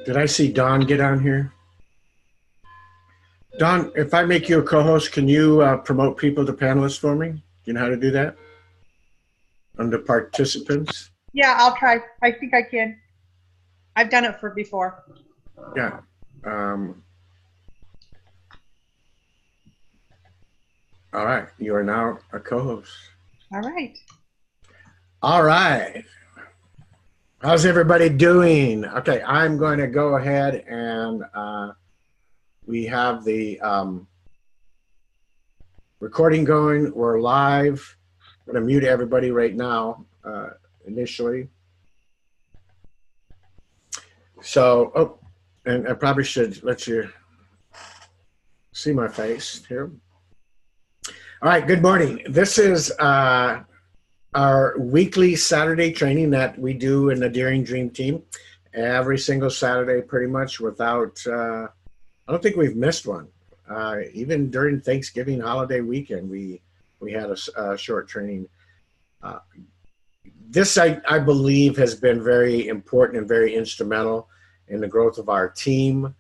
Did I see Don get on here? Don, if I make you a co-host, can you promote people to panelists for me? You know how to do that? Under participants? Yeah, I'll try. I think I can. I've done it before. Yeah. All right. You are now a co-host. All right. All right. How's everybody doing? Okay, I'm going to go ahead and we have the recording going. We're live. I'm going to mute everybody right now initially. So, and I probably should let you see my face here. All right, good morning. This is our weekly Saturday training that we do in the Daring Dream Team every single Saturday, pretty much without, I don't think we've missed one. Even during Thanksgiving holiday weekend, we had a short training. This, I believe, has been very important and very instrumental in the growth of our team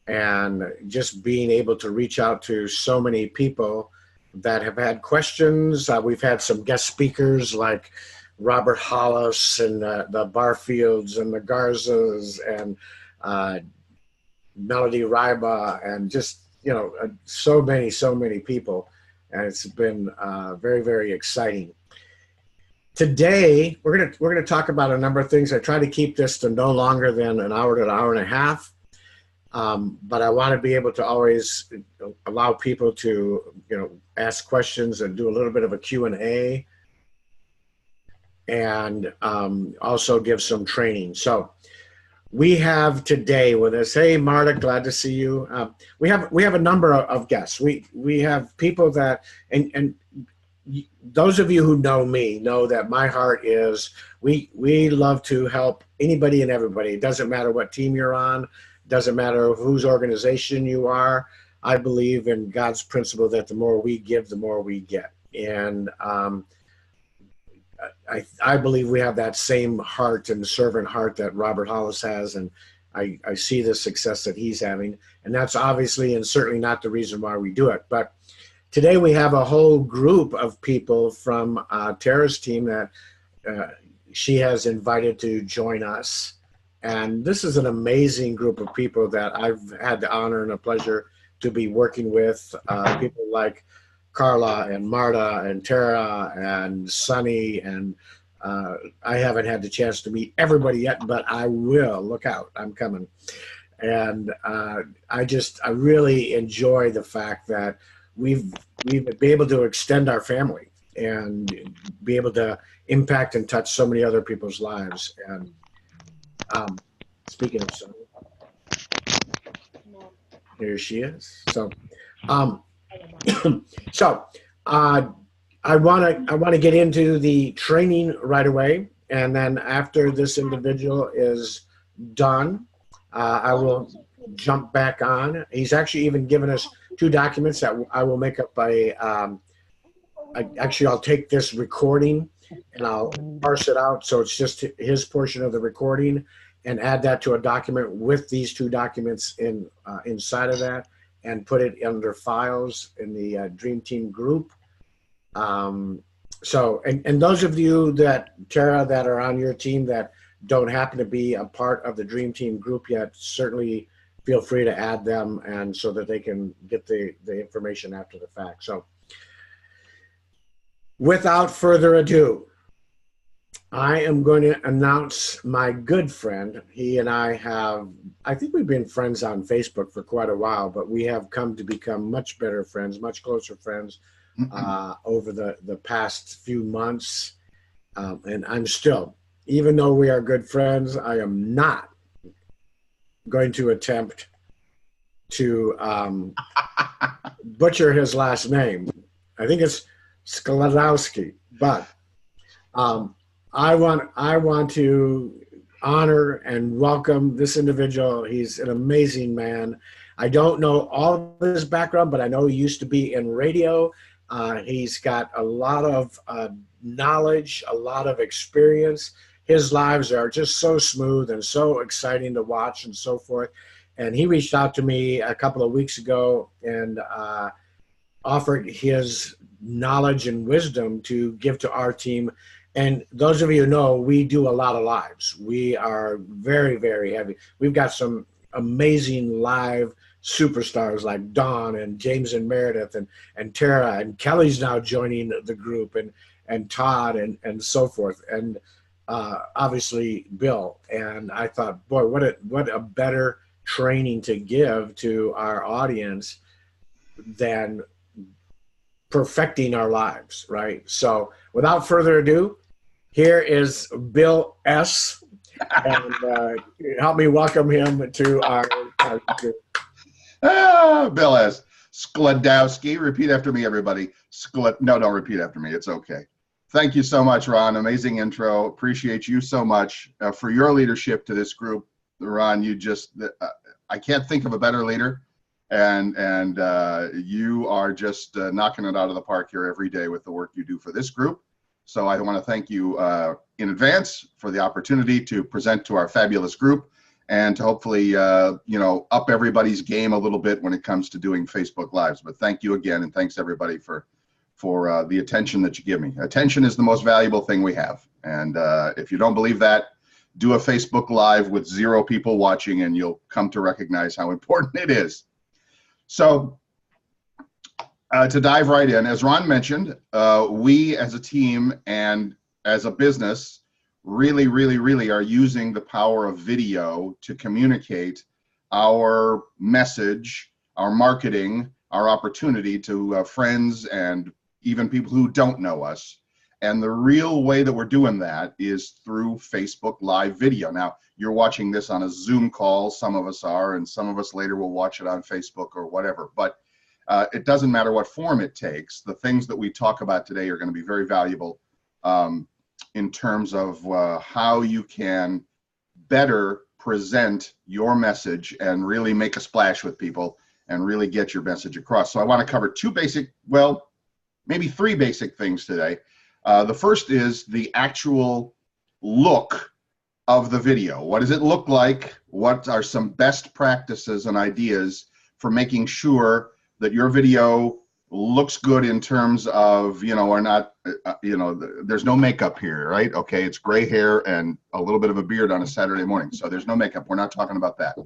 and just being able to reach out to so many people that have had questions. We've had some guest speakers like Robert Hollis and the Barfields and the Garzas and Melody Ryba and just, you know, so many people. And it's been very, very exciting. Today, we're gonna talk about a number of things. I try to keep this to no longer than an hour to an hour and a half. But I want to be able to always allow people to, you know, ask questions and do a little bit of a Q&A and also give some training. So we have today with us, hey, Marta, glad to see you. We have a number of guests. We have people that, and those of you who know me know that my heart is, we love to help anybody and everybody. It doesn't matter what team you're on. Doesn't matter whose organization you are. I believe in God's principle that the more we give, the more we get. And I believe we have that same heart and servant heart that Robert Hollis has. And I see the success that he's having. And that's obviously and certainly not the reason why we do it. But today we have a whole group of people from Tara's team that she has invited to join us. And this is an amazing group of people that I've had the honor and a pleasure to be working with. People like Carla and Marta and Tara and Sunny. And I haven't had the chance to meet everybody yet, but I will. Look out, I'm coming. And I really enjoy the fact that we've been able to extend our family and be able to impact and touch so many other people's lives. And speaking of Sunny, here she is. So, I want to get into the training right away, and then after this individual is done, I will jump back on. He's actually even given us 2 documents that I will make up I'll take this recording and I'll parse it out so it's just his portion of the recording and add that to a document with these 2 documents inside of that and put it under files in the Dream Team group. So those of you that, Tara, that are on your team that don't happen to be a part of the Dream Team group yet, certainly feel free to add them and so that they can get the information after the fact. So without further ado, I am going to announce my good friend. He and I think we've been friends on Facebook for quite a while, but we have come to become much better friends, much closer friends over the past few months. And I'm still, even though we are good friends, I am not going to attempt to butcher his last name. I think it's Sklodowski, but I want to honor and welcome this individual. He's an amazing man. I don't know all of his background, but I know he used to be in radio. He's got a lot of knowledge, a lot of experience. his lives are just so smooth and so exciting to watch and so forth. And he reached out to me a couple of weeks ago and offered his knowledge and wisdom to give to our team. And those of you who know, we do a lot of lives. We are very, very heavy. We've got some amazing live superstars like Dawn and James and Meredith and Tara, and Kelly's now joining the group, and Todd and so forth. And obviously Bill. And I thought, boy, what a better training to give to our audience than perfecting our lives, right? So without further ado, here is Bill S. And help me welcome him to our group. Bill S. Sklodowski. Repeat after me, everybody. No, don't repeat after me. It's okay. Thank you so much, Ron. Amazing intro. Appreciate you so much for your leadership to this group. Ron, you just, I can't think of a better leader. And you are just knocking it out of the park here every day with the work you do for this group. So I want to thank you in advance for the opportunity to present to our fabulous group and to hopefully, you know, up everybody's game a little bit when it comes to doing Facebook Lives. But thank you again, and thanks everybody for the attention that you give me. Attention is the most valuable thing we have. And if you don't believe that, do a Facebook Live with 0 people watching and you'll come to recognize how important it is. So to dive right in, as Ron mentioned, we as a team and as a business really, really, really are using the power of video to communicate our message, our marketing, our opportunity to friends and even people who don't know us. And the real way that we're doing that is through Facebook Live video. Now, you're watching this on a Zoom call, some of us are, and some of us later will watch it on Facebook or whatever. But it doesn't matter what form it takes. The things that we talk about today are going to be very valuable in terms of how you can better present your message and really make a splash with people and really get your message across. So I want to cover 2 basic, well, maybe 3 basic things today. The first is the actual look of the video. What does it look like? What are some best practices and ideas for making sure that your video looks good in terms of, you know, we're not, you know, there's no makeup here, right? Okay, it's gray hair and a little bit of a beard on a Saturday morning. So there's no makeup. We're not talking about that.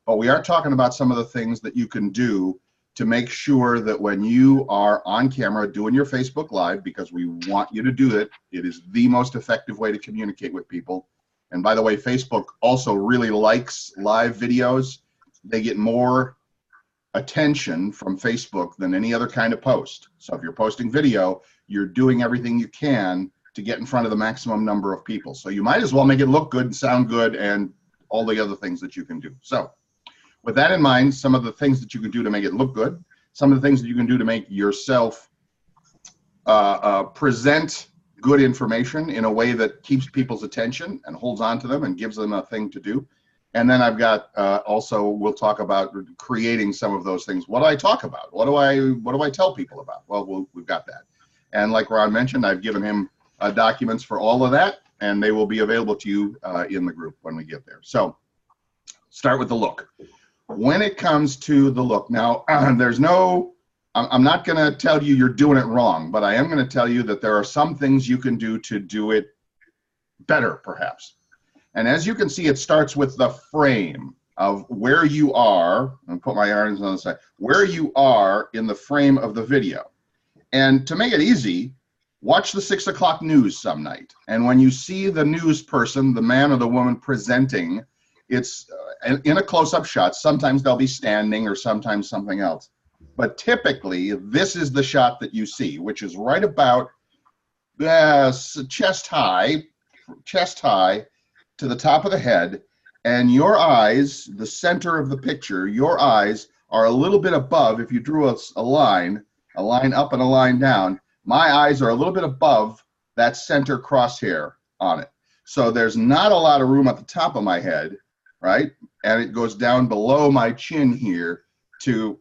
But we are talking about some of the things that you can do to make sure that when you are on camera doing your Facebook Live, because we want you to do it, it is the most effective way to communicate with people. And by the way, Facebook also really likes live videos. They get more attention from Facebook than any other kind of post. So if you're posting video, you're doing everything you can to get in front of the maximum number of people. So you might as well make it look good and sound good and all the other things that you can do. So with that in mind, some of the things that you can do to make it look good, some of the things that you can do to make yourself present good information in a way that keeps people's attention and holds on to them and gives them a thing to do. And then I've got also, we'll talk about creating some of those things. What do I talk about? What do I tell people about? Well, we've got that. And like Ron mentioned, I've given him documents for all of that, and they will be available to you in the group when we get there. So start with the look. When it comes to the look, now there's no, I'm not going to tell you you're doing it wrong, but I am going to tell you that there are some things you can do to do it better, perhaps. And as you can see, it starts with the frame of where you are. I'll put my arms on the side. Where you are in the frame of the video. And to make it easy, watch the 6 o'clock news some night. And when you see the news person, the man or the woman presenting, it's in a close-up shot. Sometimes they'll be standing or sometimes something else. But typically, this is the shot that you see, which is right about chest high to the top of the head, and your eyes, the center of the picture, your eyes are a little bit above. If you drew a line up and a line down, my eyes are a little bit above that center crosshair on it. So there's not a lot of room at the top of my head, right? And it goes down below my chin here to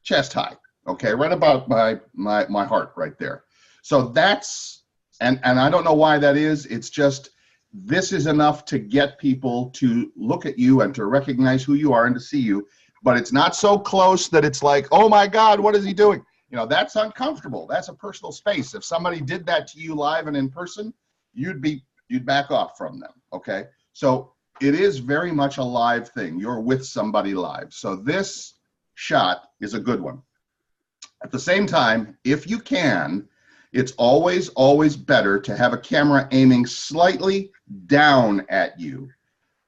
chest high, okay? Right about my heart right there. So that's, and I don't know why that is. It's just, this is enough to get people to look at you and to recognize who you are and to see you, but it's not so close that it's like, oh my God, what is he doing? You know, that's uncomfortable. That's a personal space. If somebody did that to you live and in person, you'd back off from them, okay? So it is very much a live thing. You're with somebody live. So this shot is a good one. At the same time, if you can, it's always, always better to have a camera aiming slightly down at you.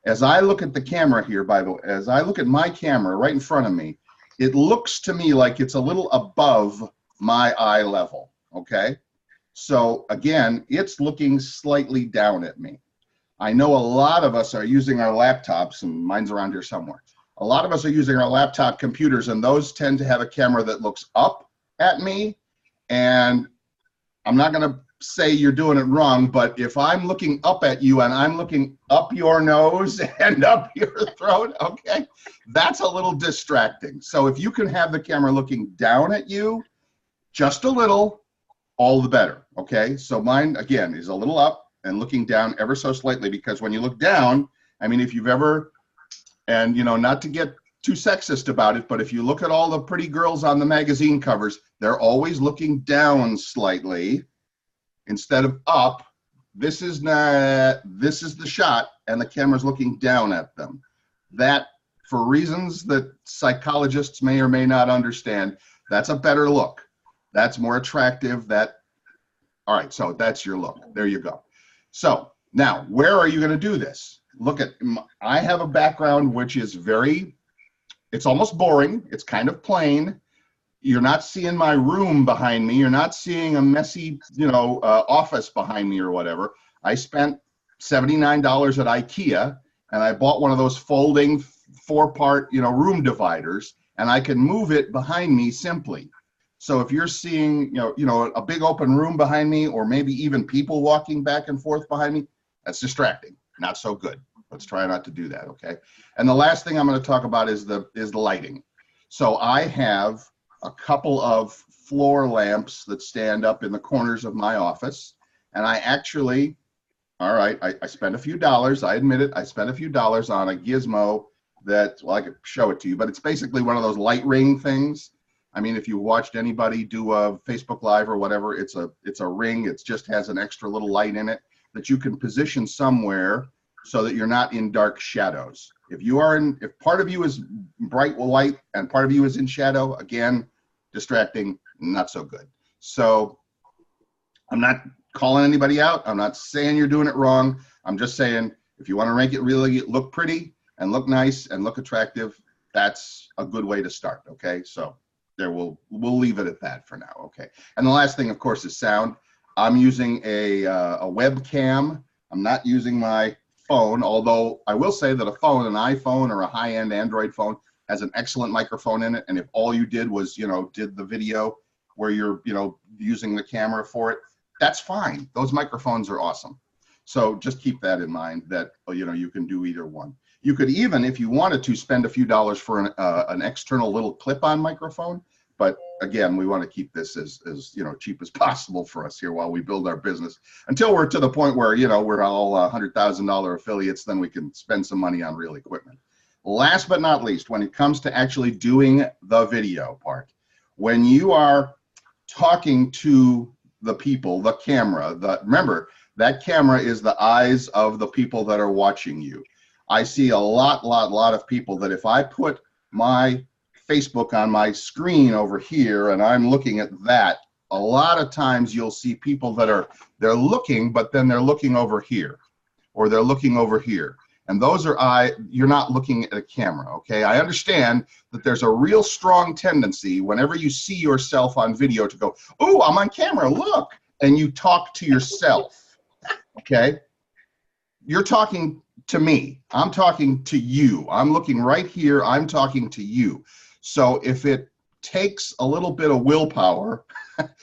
As I look at the camera here, by the way, as I look at my camera right in front of me, it looks to me like it's a little above my eye level, okay? So again, it's looking slightly down at me. I know a lot of us are using our laptops, and mine's around here somewhere. A lot of us are using our laptop computers, and those tend to have a camera that looks up at me. And I'm not going to say you're doing it wrong, but if I'm looking up at you and I'm looking up your nose and up your throat, okay, that's a little distracting. So if you can have the camera looking down at you, just a little, all the better, okay? So mine, again, is a little up and looking down ever so slightly, because when you look down, I mean, if you've ever, and you know, not to get too sexist about it, but if you look at all the pretty girls on the magazine covers, they're always looking down slightly instead of up. This is the shot, and the camera's looking down at them. That, for reasons that psychologists may or may not understand, that's a better look. That's more attractive. All right, so that's your look. There you go. So now, where are you going to do this? Look at, I have a background which is it's almost boring. It's kind of plain. You're not seeing my room behind me. You're not seeing a messy, office behind me or whatever. I spent $79 at IKEA, and I bought one of those folding 4-part, room dividers, and I can move it behind me simply. So if you're seeing, a big open room behind me, or maybe even people walking back and forth behind me, that's distracting. Not so good. Let's try not to do that, okay? And the last thing I'm going to talk about is the lighting. So I have a couple of floor lamps that stand up in the corners of my office, and I actually, all right, I spent a few dollars, I admit it, I spent a few dollars on a gizmo that, well, I could show it to you, but it's basically one of those light ring things. I mean, if you watched anybody do a Facebook Live or whatever, it's a ring. It just has an extra little light in it that you can position somewhere so that you're not in dark shadows. If part of you is bright light and part of you is in shadow, again, distracting, not so good. So I'm not calling anybody out. I'm not saying you're doing it wrong. I'm just saying, if you want to make it really look pretty and look nice and look attractive, that's a good way to start, okay? So there, we'll leave it at that for now, okay? And the last thing, of course, is sound. I'm using a webcam. I'm not using my phone, although I will say that an iPhone or a high-end Android phone has an excellent microphone in it, and if all you did was, did the video where you're, using the camera for it, that's fine. Those microphones are awesome. So just keep that in mind, that, you can do either one. You could even, if you wanted to, spend a few dollars for an external little clip-on microphone, but again, we want to keep this as cheap as possible for us here while we build our business, until we're to the point where, we're all $100,000 affiliates, then we can spend some money on real equipment. Last but not least, when it comes to actually doing the video part, when you are talking to the people, the camera, remember, that camera is the eyes of the people that are watching you. I see a lot of people that if I put my Facebook on my screen over here and I'm looking at that, a lot of times you'll see people that they're looking, but then they're looking over here, or they're looking over here. And those are you're not looking at a camera, okay? I understand that there's a real strong tendency whenever you see yourself on video to go, oh, I'm on camera, look, and you talk to yourself, okay? You're talking to me. I'm talking to you. I'm looking right here. I'm talking to you. So if it takes a little bit of willpower,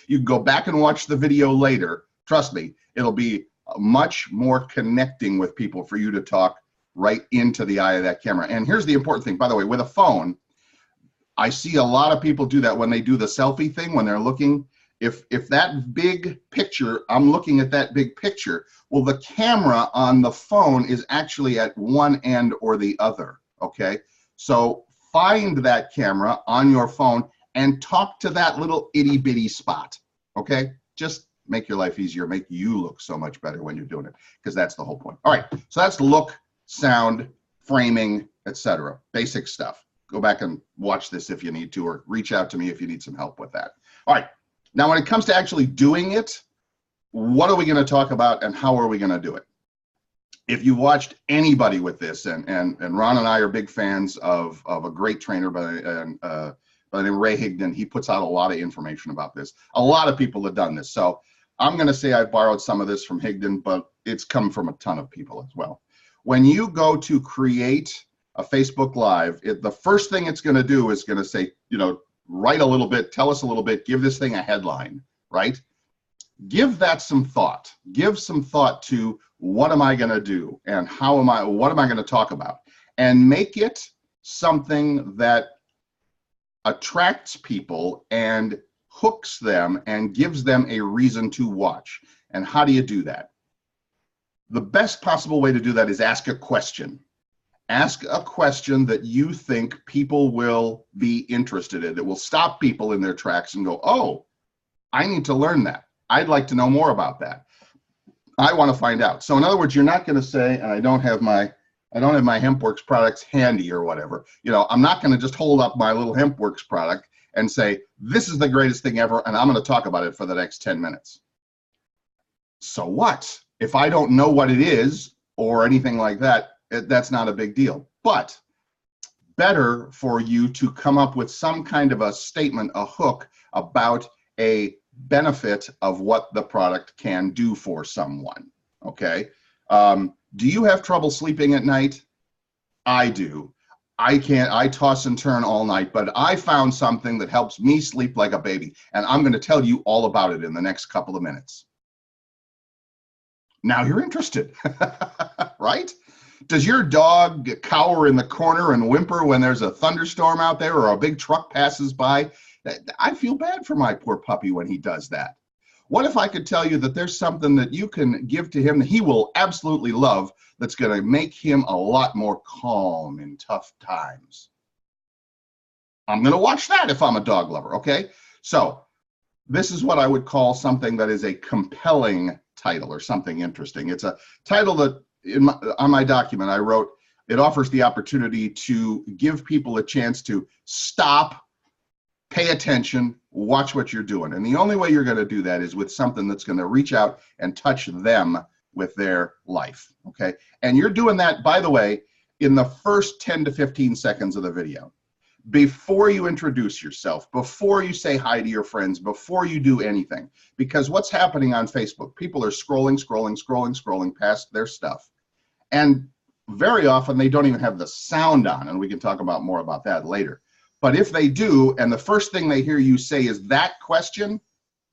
you can go back and watch the video later. Trust me, it'll be much more connecting with people for you to talk right into the eye of that camera. And here's the important thing, by the way, with a phone, I see a lot of people do that when they do the selfie thing, when they're looking, If that big picture, I'm looking at that big picture, well, the camera on the phone is actually at one end or the other, okay? So find that camera on your phone and talk to that little itty bitty spot, okay? Just make your life easier, make you look so much better when you're doing it, because that's the whole point. All right, so that's look, sound, framing, etc. Basic stuff. Go back and watch this if you need to, or reach out to me if you need some help with that. All right, now when it comes to actually doing it, what are we going to talk about and how are we going to do it? If you watched anybody with this, and Ron and I are big fans of a great trainer by the name of Ray Higdon. He puts out a lot of information about this. A lot of people have done this. So I'm going to say I've borrowed some of this from Higdon, but it's come from a ton of people as well. When you go to create a Facebook Live, the first thing it's going to do is going to say, you know, write a little bit, tell us a little bit, give this thing a headline, right? Give that some thought. Give some thought to what am I going to do and what am I going to talk about? And make it something that attracts people and hooks them and gives them a reason to watch. And how do you do that? The best possible way to do that is ask a question. Ask a question that you think people will be interested in, that will stop people in their tracks and go, oh, I need to learn that. I'd like to know more about that. I want to find out. So in other words, you're not going to say, and I don't have my HempWorks products handy or whatever. You know, I'm not going to just hold up my little HempWorks product and say, this is the greatest thing ever, and I'm going to talk about it for the next 10 minutes. So what? If I don't know what it is or anything like that, that's not a big deal. But better for you to come up with some kind of a statement, a hook about a benefit of what the product can do for someone, okay? Do you have trouble sleeping at night? I do. I toss and turn all night, but I found something that helps me sleep like a baby, and I'm going to tell you all about it in the next couple of minutes. Now you're interested, right? Does your dog cower in the corner and whimper when there's a thunderstorm out there or a big truck passes by? I feel bad for my poor puppy when he does that. What if I could tell you that there's something that you can give to him that he will absolutely love that's going to make him a lot more calm in tough times? I'm going to watch that if I'm a dog lover, okay? So this is what I would call something that is a compelling title or something interesting. It's a title that on my document I wrote, it offers the opportunity to give people a chance to stop, pay attention, watch what you're doing. And the only way you're going to do that is with something that's going to reach out and touch them with their life, okay? And you're doing that, by the way, in the first 10 to 15 seconds of the video. Before you introduce yourself, before you say hi to your friends, before you do anything. Because what's happening on Facebook, people are scrolling past their stuff. And very often they don't even have the sound on, and we can talk about more about that later. But if they do, and the first thing they hear you say is that question,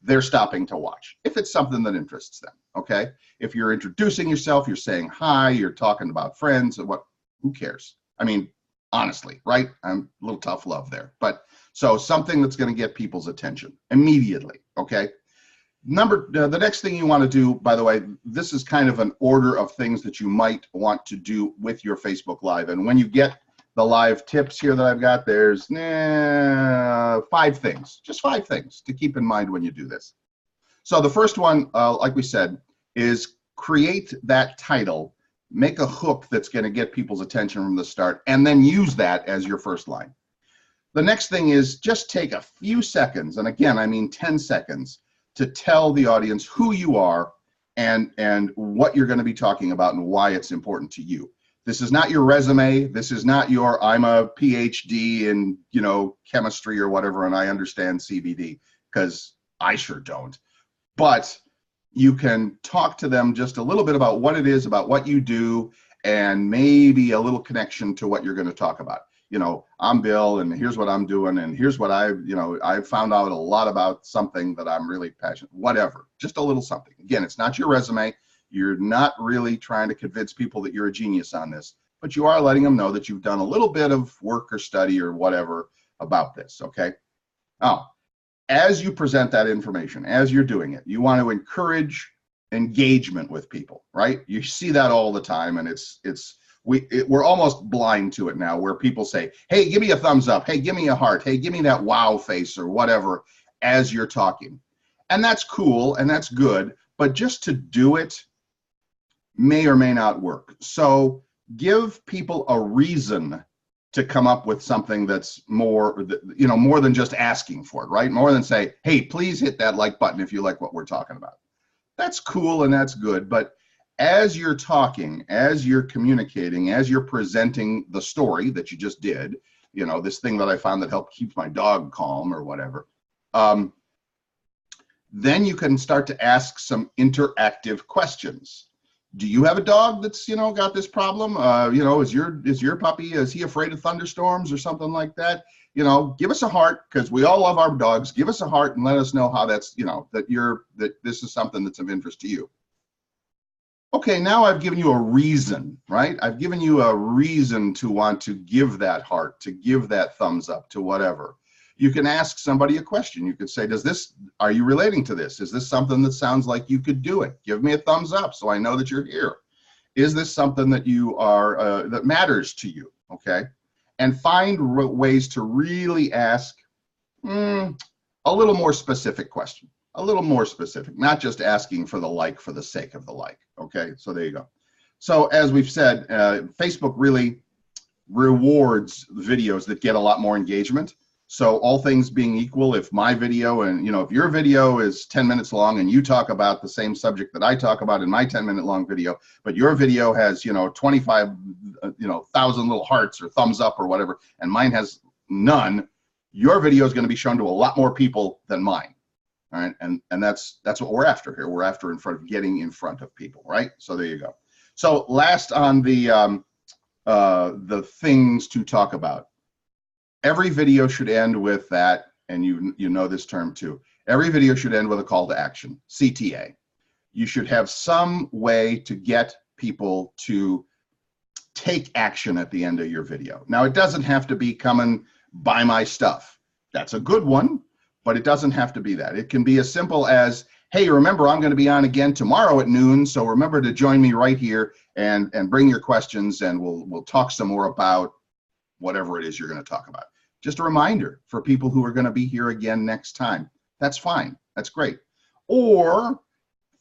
they're stopping to watch, if it's something that interests them, okay? If you're introducing yourself, you're saying hi, you're talking about friends, who cares? I mean, honestly, right? I'm a little tough love there. But so something that's going to get people's attention immediately, okay? The next thing you want to do, by the way, this is kind of an order of things that you might want to do with your Facebook Live. And when you get the live tips here that I've got, there's 5 things, just 5 things to keep in mind when you do this. So the first one, like we said, is create that title, make a hook that's going to get people's attention from the start, and then use that as your first line. The next thing is just take a few seconds, and again, I mean 10 seconds, to tell the audience who you are and what you're going to be talking about and why it's important to you. This is not your resume. This is not your, I'm a PhD in, you know, chemistry or whatever, and I understand CBD, because I sure don't. But you can talk to them just a little bit about what it is, about what you do, and maybe a little connection to what you're going to talk about. You know, I'm Bill, and here's what I'm doing, and here's what I've found out a lot about something that I'm really passionate, whatever, just a little something. Again, it's not your resume. You're not really trying to convince people that you're a genius on this, but you are letting them know that you've done a little bit of work or study or whatever about this, okay? Oh, as you present that information, as you're doing it, you want to encourage engagement with people, right? You see that all the time, and we're almost blind to it now, where people say, hey, give me a thumbs up, hey, give me a heart, hey, give me that wow face or whatever as you're talking. And that's cool and that's good, but just to do it may or may not work. So give people a reason to come up with something that's more, more than just asking for it, right? More than say, hey, please hit that like button if you like what we're talking about. That's cool and that's good, but as you're talking, as you're communicating, as you're presenting the story that you just did, this thing that I found that helped keep my dog calm or whatever, then you can start to ask some interactive questions. Do you have a dog that's, got this problem? Is your puppy, is he afraid of thunderstorms or something like that? Give us a heart, because we all love our dogs. Give us a heart and let us know how that's, that this is something that's of interest to you. Okay, now I've given you a reason, right? I've given you a reason to want to give that heart, to give that thumbs up, to whatever. You can ask somebody a question. You could say, are you relating to this? Is this something that sounds like you could do it? Give me a thumbs up so I know that you're here. Is this something that you are, that matters to you, okay? And find ways to really ask a little more specific question, a little more specific, not just asking for the like for the sake of the like, okay? So there you go. So as we've said, Facebook really rewards videos that get a lot more engagement. So all things being equal, if my video and, if your video is 10 minutes long and you talk about the same subject that I talk about in my 10-minute long video, but your video has, 25,000 little hearts or thumbs up or whatever, and mine has none, your video is going to be shown to a lot more people than mine. All right. And that's what we're after here. We're after getting in front of people, right? So there you go. So last on the things to talk about. Every video should end with that, and you know this term too. Every video should end with a call to action, CTA. You should have some way to get people to take action at the end of your video. Now, it doesn't have to be come and buy my stuff. That's a good one, but it doesn't have to be that. It can be as simple as, hey, remember, I'm going to be on again tomorrow at noon, so remember to join me right here and bring your questions, and we'll talk some more about whatever it is you're going to talk about. Just a reminder for people who are going to be here again next time. That's fine. That's great. Or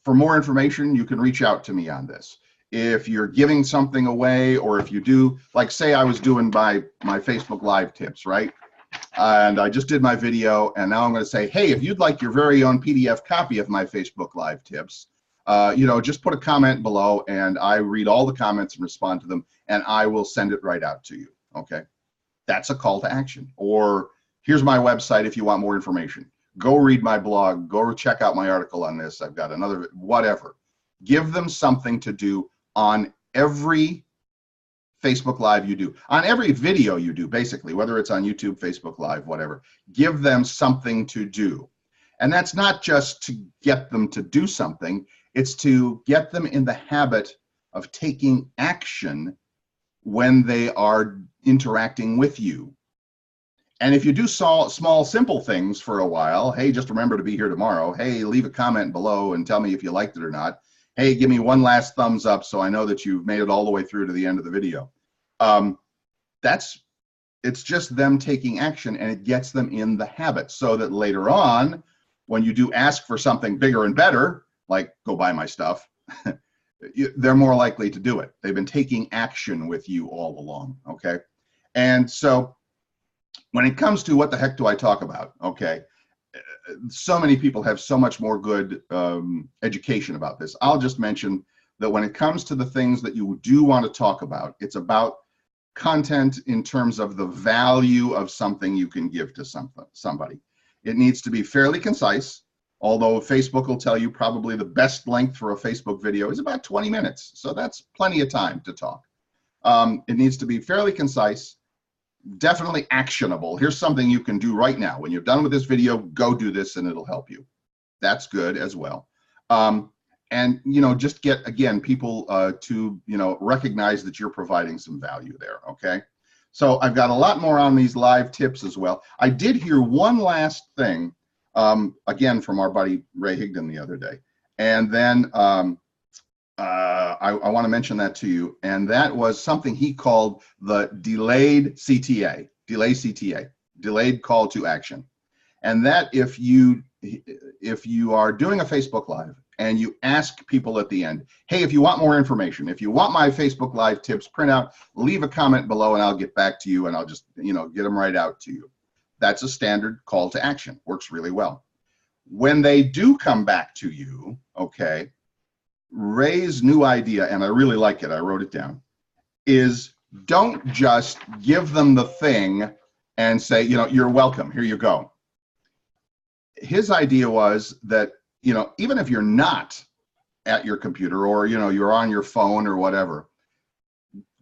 for more information, you can reach out to me on this. If you're giving something away, or if you do, like say I was doing my Facebook Live tips, right? And I just did my video, and now I'm going to say, hey, if you'd like your very own PDF copy of my Facebook Live tips, just put a comment below, and I read all the comments and respond to them, and I will send it right out to you. Okay, that's a call to action. Or here's my website if you want more information. Go read my blog. Go check out my article on this. I've got another, whatever. Give them something to do on every Facebook Live you do, on every video you do, basically, whether it's on YouTube, Facebook Live, whatever. Give them something to do. And that's not just to get them to do something. It's to get them in the habit of taking action when they are interacting with you. And if you do small, simple things for a while, hey, just remember to be here tomorrow. Hey, leave a comment below and tell me if you liked it or not. Hey, give me one last thumbs up so I know that you've made it all the way through to the end of the video. It's just them taking action, and it gets them in the habit so that later on, when you do ask for something bigger and better, like go buy my stuff, they're more likely to do it. They've been taking action with you all along, okay? And so when it comes to what the heck do I talk about, okay, so many people have so much more good education about this. I'll just mention that when it comes to the things that you do want to talk about, it's about content in terms of the value of something you can give to somebody. It needs to be fairly concise, although Facebook will tell you probably the best length for a Facebook video is about 20 minutes. So that's plenty of time to talk. It needs to be fairly concise, definitely actionable. Here's something you can do right now. When you're done with this video, go do this and it'll help you. That's good as well. And, just get, again, people to, recognize that you're providing some value there, okay? So I've got a lot more on these live tips as well. I did hear one last thing again, from our buddy Ray Higdon the other day. And then I want to mention that to you. And that was something he called the delayed CTA, delayed call to action. And that if you are doing a Facebook Live and you ask people at the end, hey, if you want more information, if you want my Facebook Live tips printout, leave a comment below and I'll get back to you and I'll just, get them right out to you. That's a standard call to action. Works really well. When they do come back to you, okay, Ray's new idea, and I really like it, I wrote it down, is don't just give them the thing and say, you're welcome, here you go. His idea was that, even if you're not at your computer or, you're on your phone or whatever,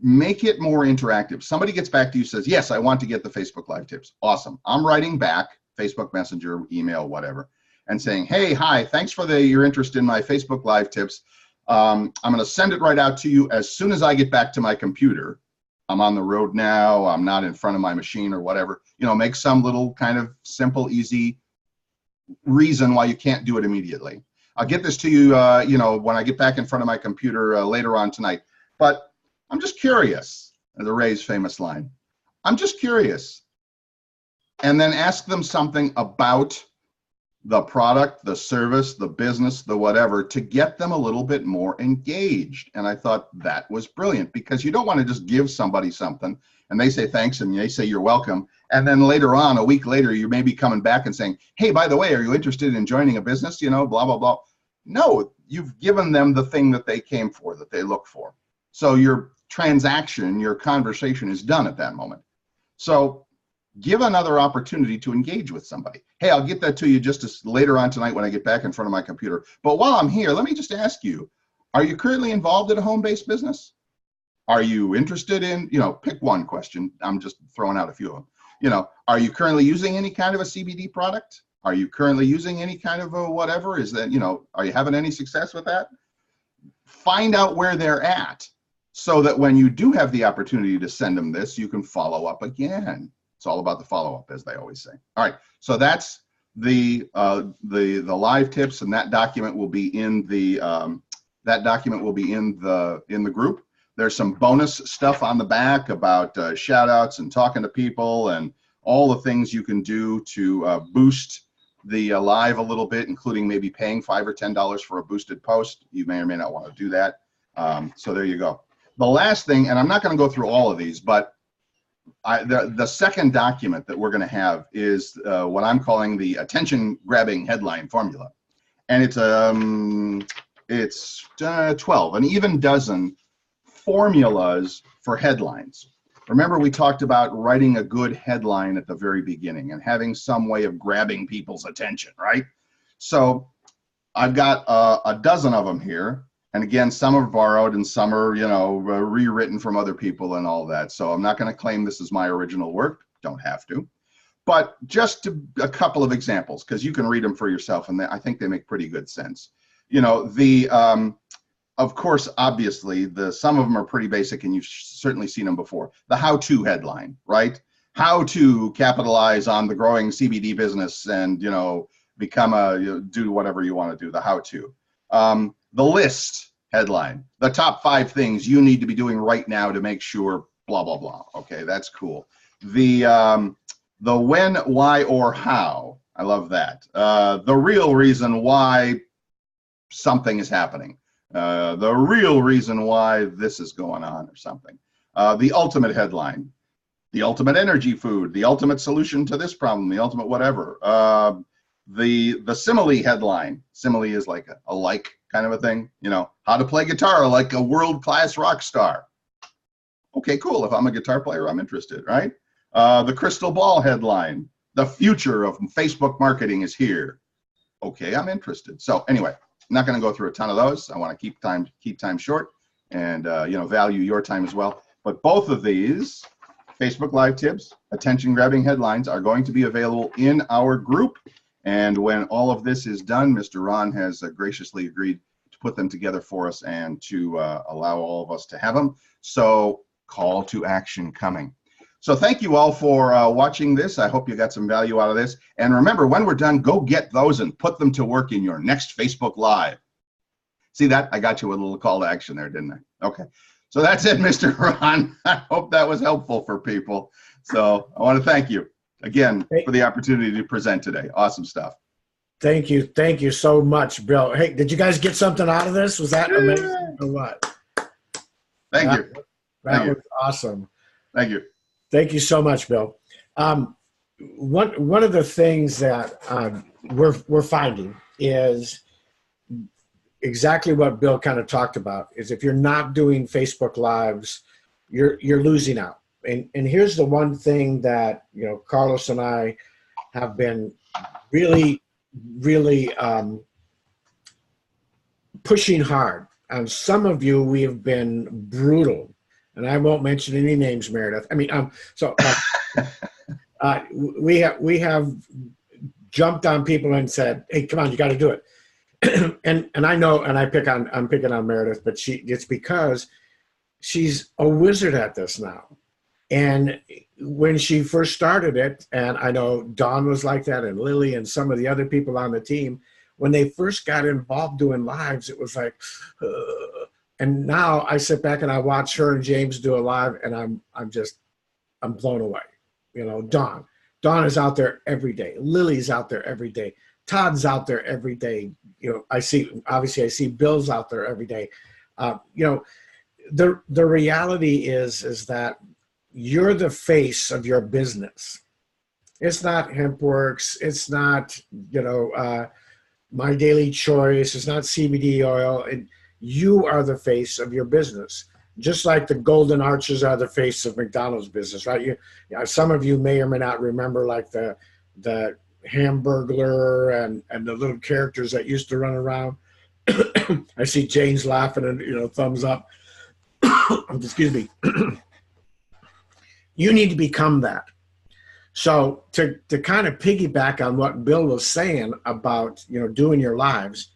make it more interactive. Somebody gets back to you, says, yes, I want to get the Facebook Live tips. Awesome. I'm writing back, Facebook Messenger, email, whatever, and saying, hey, hi, thanks for your interest in my Facebook Live tips. I'm going to send it right out to you as soon as I get back to my computer. I'm on the road now. I'm not in front of my machine or whatever. Make some little kind of simple, easy reason why you can't do it immediately. I'll get this to you, when I get back in front of my computer later on tonight. But I'm just curious, the Ray's famous line, I'm just curious. And then ask them something about the product, the service, the business, the whatever, to get them a little bit more engaged. And I thought that was brilliant, because you don't want to just give somebody something and they say thanks and they say you're welcome. And then later on, a week later, you may be coming back and saying, hey, by the way, are you interested in joining a business? Blah, blah, blah. No, you've given them the thing that they came for, that they look for. So your transaction, your conversation is done at that moment. So give another opportunity to engage with somebody. Hey, I'll get that to you just later on tonight when I get back in front of my computer. But while I'm here, let me just ask you, are you currently involved in a home-based business? Are you interested in, pick one question. I'm just throwing out a few of them. Are you currently using any kind of a CBD product? Are you currently using any kind of a whatever? Is that, are you having any success with that? Find out where they're at so that when you do have the opportunity to send them this, you can follow up again. It's all about the follow-up, as they always say. All right, so that's the live tips, and that document will be in the group. There's some bonus stuff on the back about shout outs and talking to people and all the things you can do to boost the live a little bit, including maybe paying $5 or $10 for a boosted post. You may or may not want to do that. So there you go. The last thing, and I'm not going to go through all of these, but the second document that we're going to have is what I'm calling the attention-grabbing headline formula, and it's 12, an even dozen formulas for headlines. Remember, we talked about writing a good headline at the very beginning and having some way of grabbing people's attention, right? So I've got a dozen of them here. And again, some are borrowed and some are, rewritten from other people and all that. So I'm not going to claim this is my original work. Don't have to. But just a couple of examples, because you can read them for yourself, and I think they make pretty good sense. Of course, obviously, some of them are pretty basic, and you've certainly seen them before. The how-to headline, right? How to capitalize on the growing CBD business and, do whatever you want to do, the how-to. The list headline, the top 5 things you need to be doing right now to make sure blah, blah, blah. Okay, that's cool. The when, why, or how. I love that. The real reason why something is happening. The real reason why this is going on or something. The ultimate headline, the ultimate energy food, the ultimate solution to this problem, the ultimate whatever. The simile headline. Simile is like a like kind of a thing. How to play guitar like a world-class rock star. Okay, cool. If I'm a guitar player, I'm interested, right? The crystal ball headline. The future of Facebook marketing is here. Okay, I'm interested. So anyway, I'm not going to go through a ton of those. I want to keep time short and value your time as well. But both of these Facebook Live tips, attention-grabbing headlines, are going to be available in our group. And when all of this is done, Mr. Ron has graciously agreed to put them together for us and to allow all of us to have them. So call to action coming. So thank you all for watching this. I hope you got some value out of this. And remember, when we're done, go get those and put them to work in your next Facebook Live. See that? I got you with a little call to action there, didn't I? Okay. So that's it, Mr. Ron. I hope that was helpful for people. So I want to thank you again for the opportunity to present today. Awesome stuff. Thank you. Thank you so much, Bill. Hey, did you guys get something out of this? Was that amazing or what? Thank you. That was awesome. Thank you. Thank you so much, Bill. One of the things that we're finding is exactly what Bill kind of talked about, is if you're not doing Facebook Lives, you're losing out. And here's the one thing that, you know, Carlos and I have been really pushing hard. On some of you, we have been brutal, and I won't mention any names, Meredith. I mean, we have jumped on people and said, "Hey, come on, you got to do it." and I know, and I'm picking on Meredith, but it's because she's a wizard at this now. And when she first started it, and I know Dawn was like that, and Lily and some of the other people on the team, when they first got involved doing lives, it was like, and now I sit back and I watch her and James do a live, and I'm blown away. You know, Dawn is out there every day. Lily's out there every day. Todd's out there every day. You know, I see Bill's out there every day. You know, the reality is that you're the face of your business. It's not HempWorks. It's not, you know, My Daily Choice. It's not CBD oil. You are the face of your business. Just like the Golden Arches are the face of McDonald's business, right? You know, some of you may or may not remember, like the Hamburglar and the little characters that used to run around. I see Jane's laughing and, you know, thumbs up. Excuse me. You need to become that. So to kind of piggyback on what Bill was saying about, you know, doing your lives,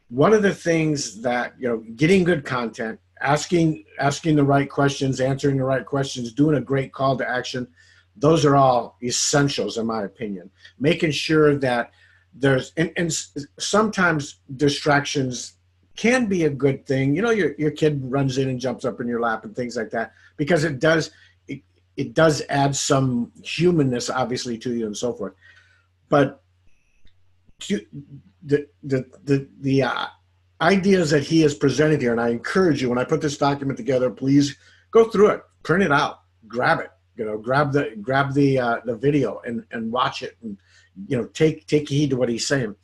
one of the things that, you know, getting good content, asking the right questions, answering the right questions, doing a great call to action, those are all essentials, in my opinion. Making sure that there's, and sometimes distractions can be a good thing. You know, your kid runs in and jumps up in your lap and things like that, because it does add some humanness, obviously, to you and so forth. But the ideas that he has presented here, and I encourage you, when I put this document together, please go through it, print it out, grab it, you know, grab the video and watch it, and, you know, take heed to what he's saying.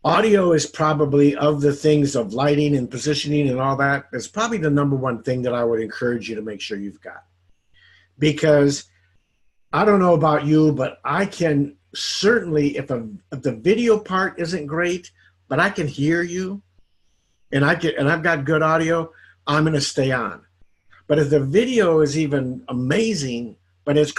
Audio is probably, of the things of lighting and positioning and all that, is probably the number one thing that I would encourage you to make sure you've got. Because I don't know about you, but I can certainly, if the video part isn't great, but I can hear you, and I've got good audio, I'm going to stay on. But if the video is even amazing, but it's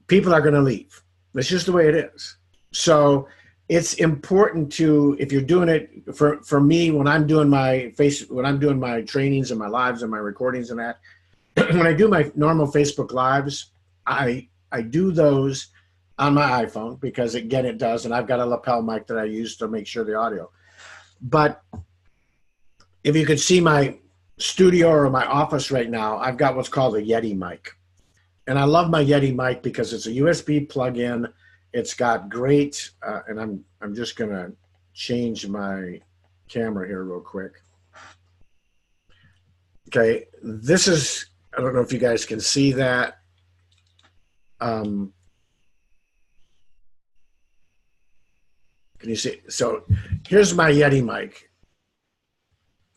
people are going to leave. That's just the way it is. So it's important to, if you're doing it, for me, when I'm doing my trainings and my lives and my recordings and that, when I do my normal Facebook Lives, I do those on my iPhone, because again, it does, and I've got a lapel mic that I use to make sure the audio. But if you could see my studio or my office right now, I've got what's called a Yeti mic. And I love my Yeti mic because it's a USB plug-in. It's got great, and I'm just gonna change my camera here real quick. Okay, this is, I don't know if you guys can see that. Can you see? So here's my Yeti mic.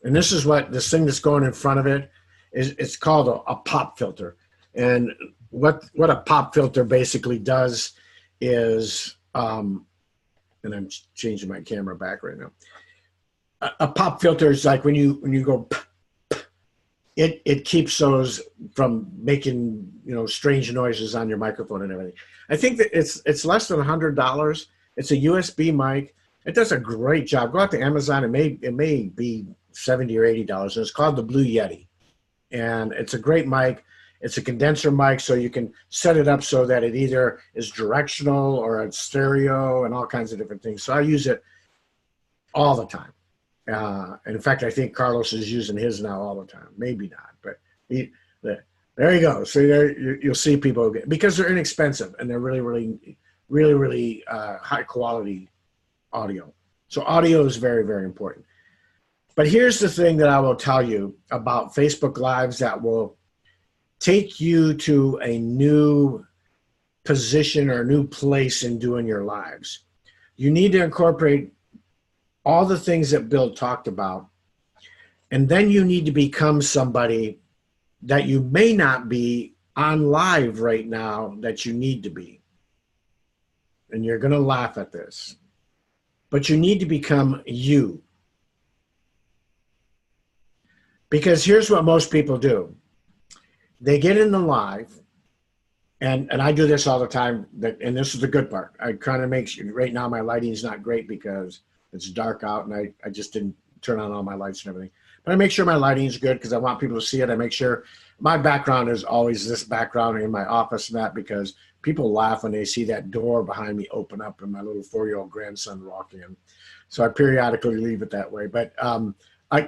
And this is what this thing that's going in front of it is. It's called a pop filter. And what a pop filter basically does is, and I'm changing my camera back right now. A pop filter is like when you go, it keeps those from making, you know, strange noises on your microphone and everything. I think that it's less than $100. It's a USB mic. It does a great job. Go out to Amazon. It may be $70 or $80, and it's called the Blue Yeti. And it's a great mic. It's a condenser mic, so you can set it up so that it either is directional or it's stereo and all kinds of different things. So I use it all the time. And in fact, I think Carlos is using his now all the time. Maybe not, but there you go. So there you'll see people because they're inexpensive and they're really high quality audio. So audio is very, very important. But here's the thing that I will tell you about Facebook Lives that will take you to a new position or a new place in doing your lives. You need to incorporate all the things that Bill talked about, and then you need to become somebody that you may not be on live right now that you need to be. And you're going to laugh at this, but you need to become you. Because here's what most people do. They get in the live, and I do this all the time, and this is the good part. I kind of make sure, right now my lighting is not great because it's dark out, and I just didn't turn on all my lights and everything. But I make sure my lighting is good because I want people to see it. I make sure my background is always this background in my office and that, because people laugh when they see that door behind me open up and my little 4-year-old grandson walk in. So I periodically leave it that way. But I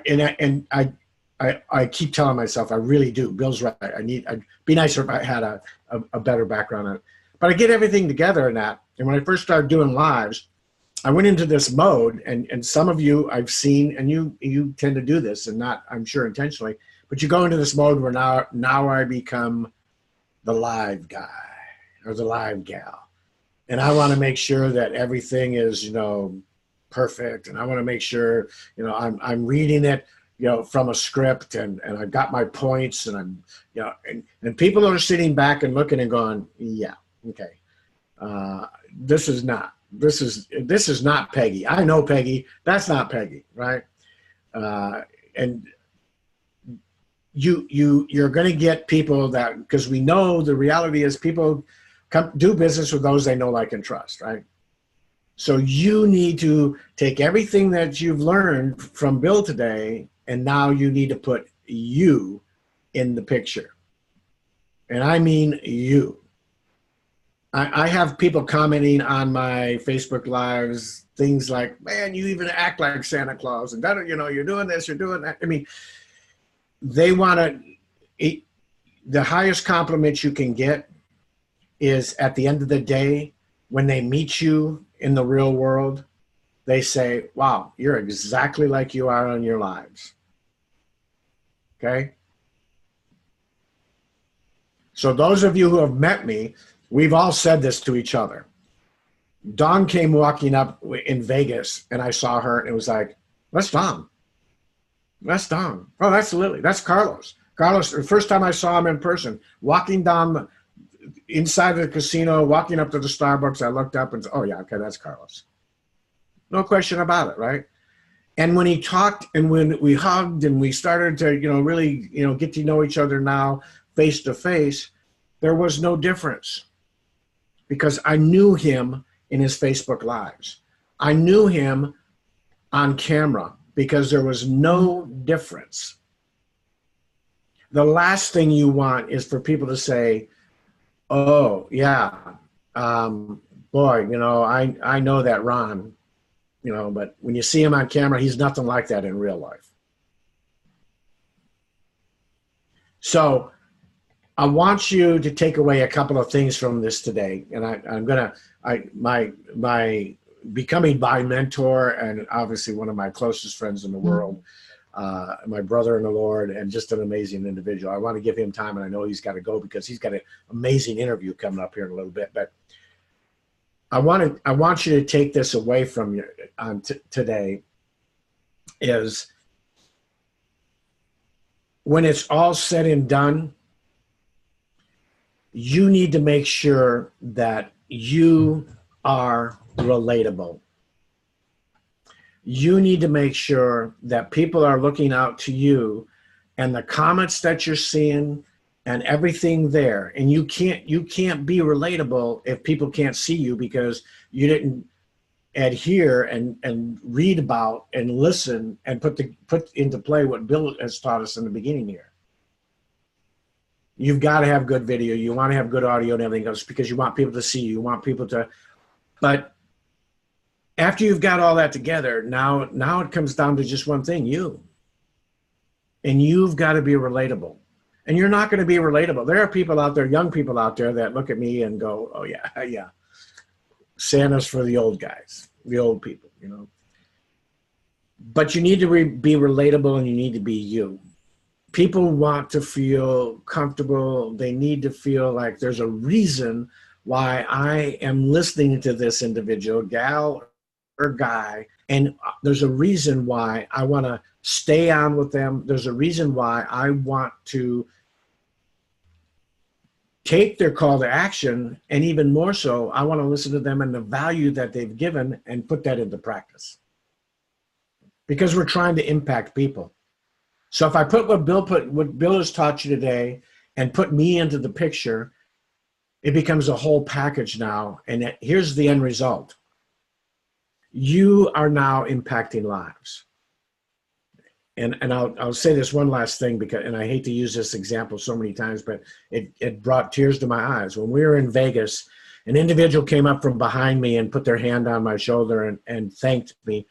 keep telling myself I really do. Bill's right. I'd be nicer if I had a better background on it. But I get everything together in that. And when I first started doing lives, I went into this mode, and some of you I've seen, and you tend to do this, and not, I'm sure, intentionally, but you go into this mode where now I become the live guy or the live gal. And I want to make sure that everything is, perfect. And I want to make sure, I'm reading it, from a script, and I've got my points, and I'm, and people are sitting back and looking and going, yeah, okay. This is not Peggy. I know Peggy. That's not Peggy, right? And you're going to get people that, because we know the reality is people do business with those they know, like, and trust, right? So you need to take everything that you've learned from Bill today, and now you need to put you in the picture. And I mean you. I have people commenting on my Facebook Lives, things like, man, you even act like Santa Claus, and that, you're doing this, you're doing that. I mean, they want to, the highest compliment you can get is at the end of the day, when they meet you in the real world, they say, wow, you're exactly like you are on your lives. Okay? So those of you who have met me, we've all said this to each other. Dawn came walking up in Vegas, and I saw her, and it was like, that's Dawn. That's Dawn. Oh, that's Lily. That's Carlos. Carlos, the first time I saw him in person, walking down inside the casino, walking up to the Starbucks, I looked up and said, oh, yeah, okay, that's Carlos. No question about it, right? And when he talked, and when we hugged, and we started to, really, get to know each other now face to face, there was no difference. Because I knew him in his Facebook Lives. I knew him on camera because there was no difference. The last thing you want is for people to say, oh, yeah, boy, I know that Ron, but when you see him on camera, he's nothing like that in real life. So I want you to take away a couple of things from this today, and my becoming my mentor, and obviously one of my closest friends in the world, my brother in the Lord, and just an amazing individual. I want to give him time, and I know he's got to go because he's got an amazing interview coming up here in a little bit. But I want you to take this away from you today is when it's all said and done, you need to make sure that you are relatable. You need to make sure that people are looking out to you, and the comments that you're seeing and everything there. And you can't be relatable if people can't see you because you didn't adhere and read about and listen and put into play what Bill has taught us in the beginning here. You've got to have good video. You want to have good audio and everything else because you want people to see you. You want people to, but after you've got all that together, now it comes down to just one thing, you. And you've got to be relatable. And you're not going to be relatable. There are people out there, young people out there that look at me and go, oh yeah, yeah. Santa's for the old guys, the old people, you know. But you need to be relatable and you need to be you. People want to feel comfortable. They need to feel like there's a reason why I am listening to this individual, gal or guy, and there's a reason why I want to stay on with them. There's a reason why I want to take their call to action, and even more so, I want to listen to them and the value that they've given and put that into practice. Because we're trying to impact people. So if I put what Bill has taught you today and put me into the picture, it becomes a whole package now. And here's the end result. You are now impacting lives. And I'll say this one last thing, because, and I hate to use this example so many times, but it brought tears to my eyes. When we were in Vegas, an individual came up from behind me and put their hand on my shoulder and thanked me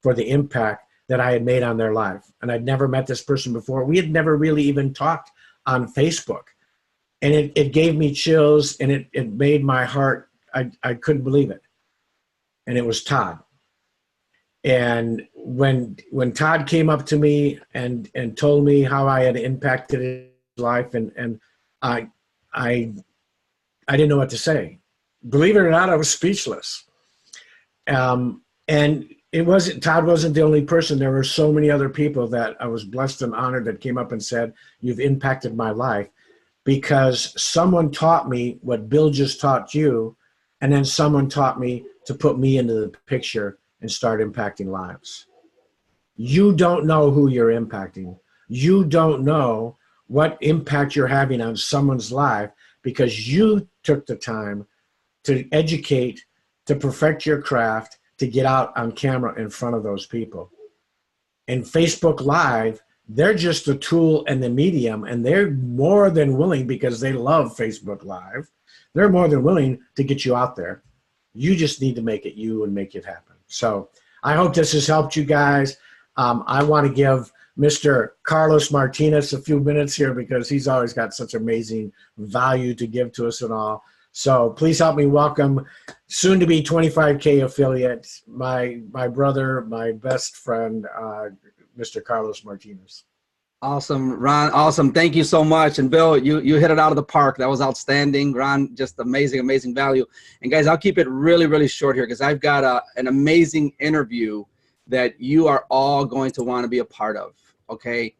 for the impact that I had made on their life. And I'd never met this person before. We had never really even talked on Facebook. And it gave me chills, and it made my heart, I couldn't believe it. And it was Todd. And when Todd came up to me and told me how I had impacted his life, and I didn't know what to say. Believe it or not, I was speechless. And Todd wasn't the only person. There were so many other people that I was blessed and honored that came up and said, you've impacted my life, because someone taught me what Bill just taught you, and then someone taught me to put me into the picture and start impacting lives. You don't know who you're impacting. You don't know what impact you're having on someone's life because you took the time to educate, to perfect your craft, to get out on camera in front of those people. And Facebook Live, they're just a tool and the medium, and they're more than willing, because they love Facebook Live, they're more than willing to get you out there. You just need to make it you and make it happen. So I hope this has helped you guys. I want to give Mr. Carlos Martinez a few minutes here, because he's always got such amazing value to give to us and all. So please help me welcome soon to be 25K affiliate, my brother, my best friend, Mr. Carlos Martinez. Awesome, Ron. Awesome. Thank you so much. And Bill, you hit it out of the park. That was outstanding. Ron, just amazing, amazing value. And guys, I'll keep it really, really short here, because I've got an amazing interview that you are all going to want to be a part of. Okay.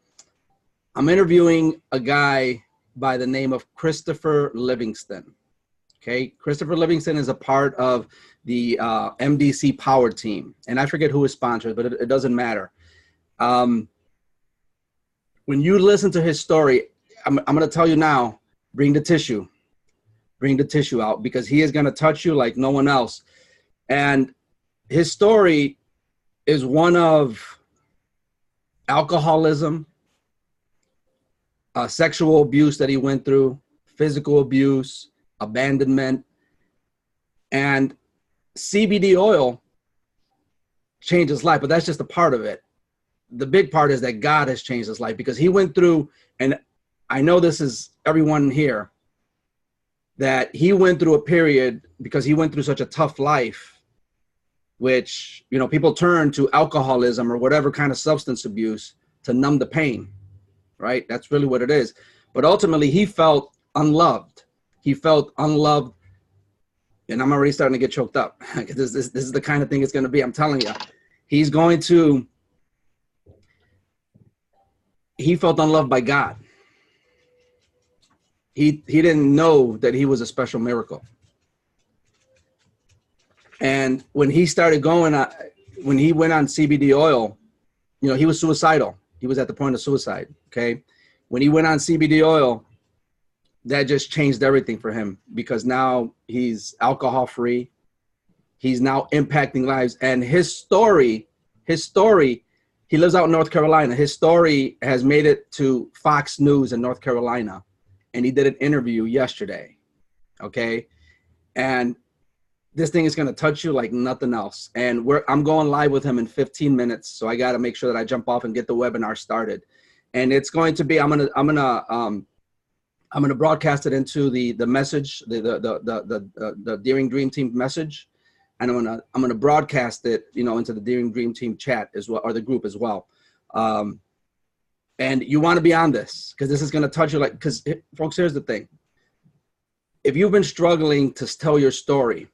I'm interviewing a guy by the name of Christopher Livingston. Okay. Christopher Livingston is a part of the MDC Power Team. And I forget who is sponsored, but it doesn't matter. When you listen to his story, I'm going to tell you now, bring the tissue. Bring the tissue out, because he is going to touch you like no one else. And his story is one of alcoholism, sexual abuse that he went through, physical abuse, abandonment, and CBD oil changed his life, but that's just a part of it. The big part is that God has changed his life, because he went through, and I know this is everyone here, that he went through a period, because he went through such a tough life, which, you know, people turn to alcoholism or whatever kind of substance abuse to numb the pain, right? That's really what it is. But ultimately, he felt unloved. He felt unloved. And I'm already starting to get choked up. This is the kind of thing it's going to be. I'm telling you, he felt unloved by God. He didn't know that he was a special miracle. And when he started when he went on CBD oil, you know, he was suicidal. He was at the point of suicide, okay? When he went on CBD oil, that just changed everything for him, because now he's alcohol free. He's now impacting lives. And his story, he lives out in North Carolina. His story has made it to Fox News in North Carolina. and he did an interview yesterday. Okay. And this thing is going to touch you like nothing else. And I'm going live with him in 15 minutes. So I got to make sure that I jump off and get the webinar started. And it's going to be, I'm going to broadcast it into the message, the Daring Dream Team message. And I'm going to broadcast it, into the Daring Dream Team chat as well, or the group as well. And you want to be on this, because this is going to touch you because folks, here's the thing. If you've been struggling to tell your story,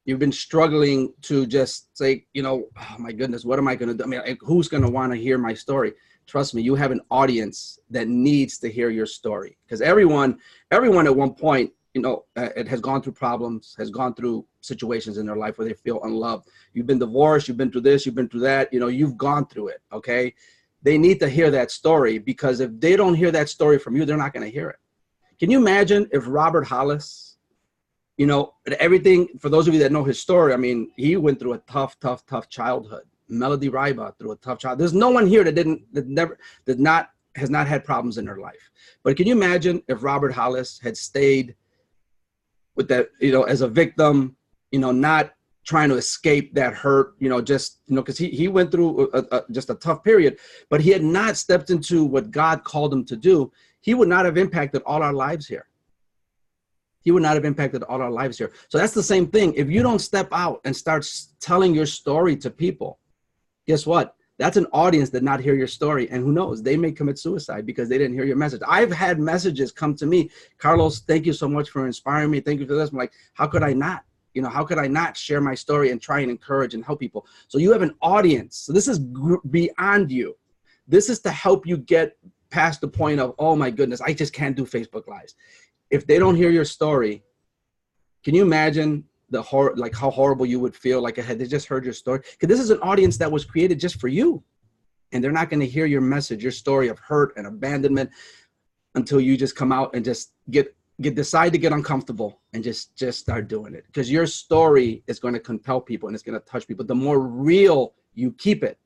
you've been struggling to just say, oh my goodness, what am I going to do? I mean, who's going to want to hear my story? Trust me, you have an audience that needs to hear your story, because everyone at one point, it has gone through problems, has gone through situations in their life where they feel unloved. You've been divorced, you've been through this, you've been through that, you've gone through it. Okay. They need to hear that story, because if they don't hear that story from you, they're not going to hear it. Can you imagine if Robert Hollis, everything, for those of you that know his story, I mean, he went through a tough childhood. Melody Ryba through a tough child. There's no one here that has not had problems in their life. But can you imagine if Robert Hollis had stayed with that, as a victim, not trying to escape that hurt, because he went through just a tough period, but he had not stepped into what God called him to do, he would not have impacted all our lives here. He would not have impacted all our lives here. So that's the same thing. If you don't step out and start telling your story to people, guess what? That's an audience that not hear your story. And who knows, they may commit suicide because they didn't hear your message. I've had messages come to me, Carlos, thank you so much for inspiring me. Thank you for this. I'm like, how could I not? How could I not share my story and try and encourage and help people? So you have an audience. So this is beyond you. This is to help you get past the point of, oh my goodness, I just can't do Facebook Lives. If they don't hear your story, can you imagine how horrible you would feel had they just heard your story? Because this is an audience that was created just for you, and they're not going to hear your message, your story of hurt and abandonment, until you just come out and just decide to get uncomfortable and just start doing it. Because your story is going to compel people and it's going to touch people. The more real you keep it,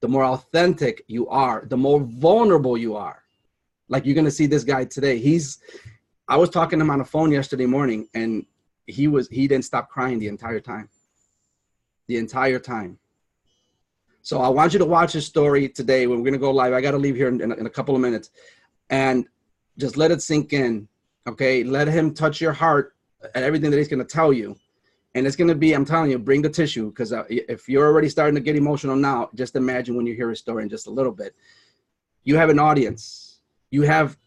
the more authentic you are, the more vulnerable you are. Like you're going to see this guy today. I was talking to him on the phone yesterday morning, and he didn't stop crying the entire time. So I want you to watch his story today. When we're going to go live, I got to leave here in a couple of minutes, and just let it sink in. Okay. Let him touch your heart and everything that he's going to tell you. And it's going to be, I'm telling you, bring the tissue, because if you're already starting to get emotional now, just imagine when you hear his story in just a little bit. You have an audience. You have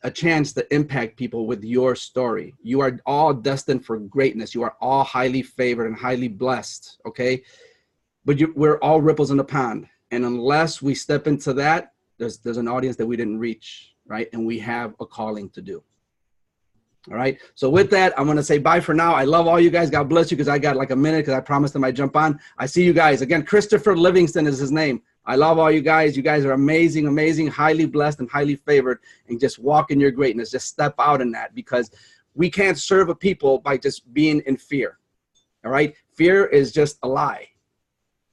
a chance to impact people with your story. You are all destined for greatness. You are all highly favored and highly blessed, okay? But we're all ripples in the pond. And unless we step into that, there's an audience that we didn't reach, right? And we have a calling to do. All right. So with that, I'm going to say bye for now. I love all you guys. God bless you, because I got like a minute, because I promised them I'd jump on. I see you guys. Again, Christopher Livingston is his name. I love all you guys. You guys are amazing, amazing, highly blessed and highly favored, and just walk in your greatness. Just step out in that, because we can't serve a people by just being in fear. All right. Fear is just a lie.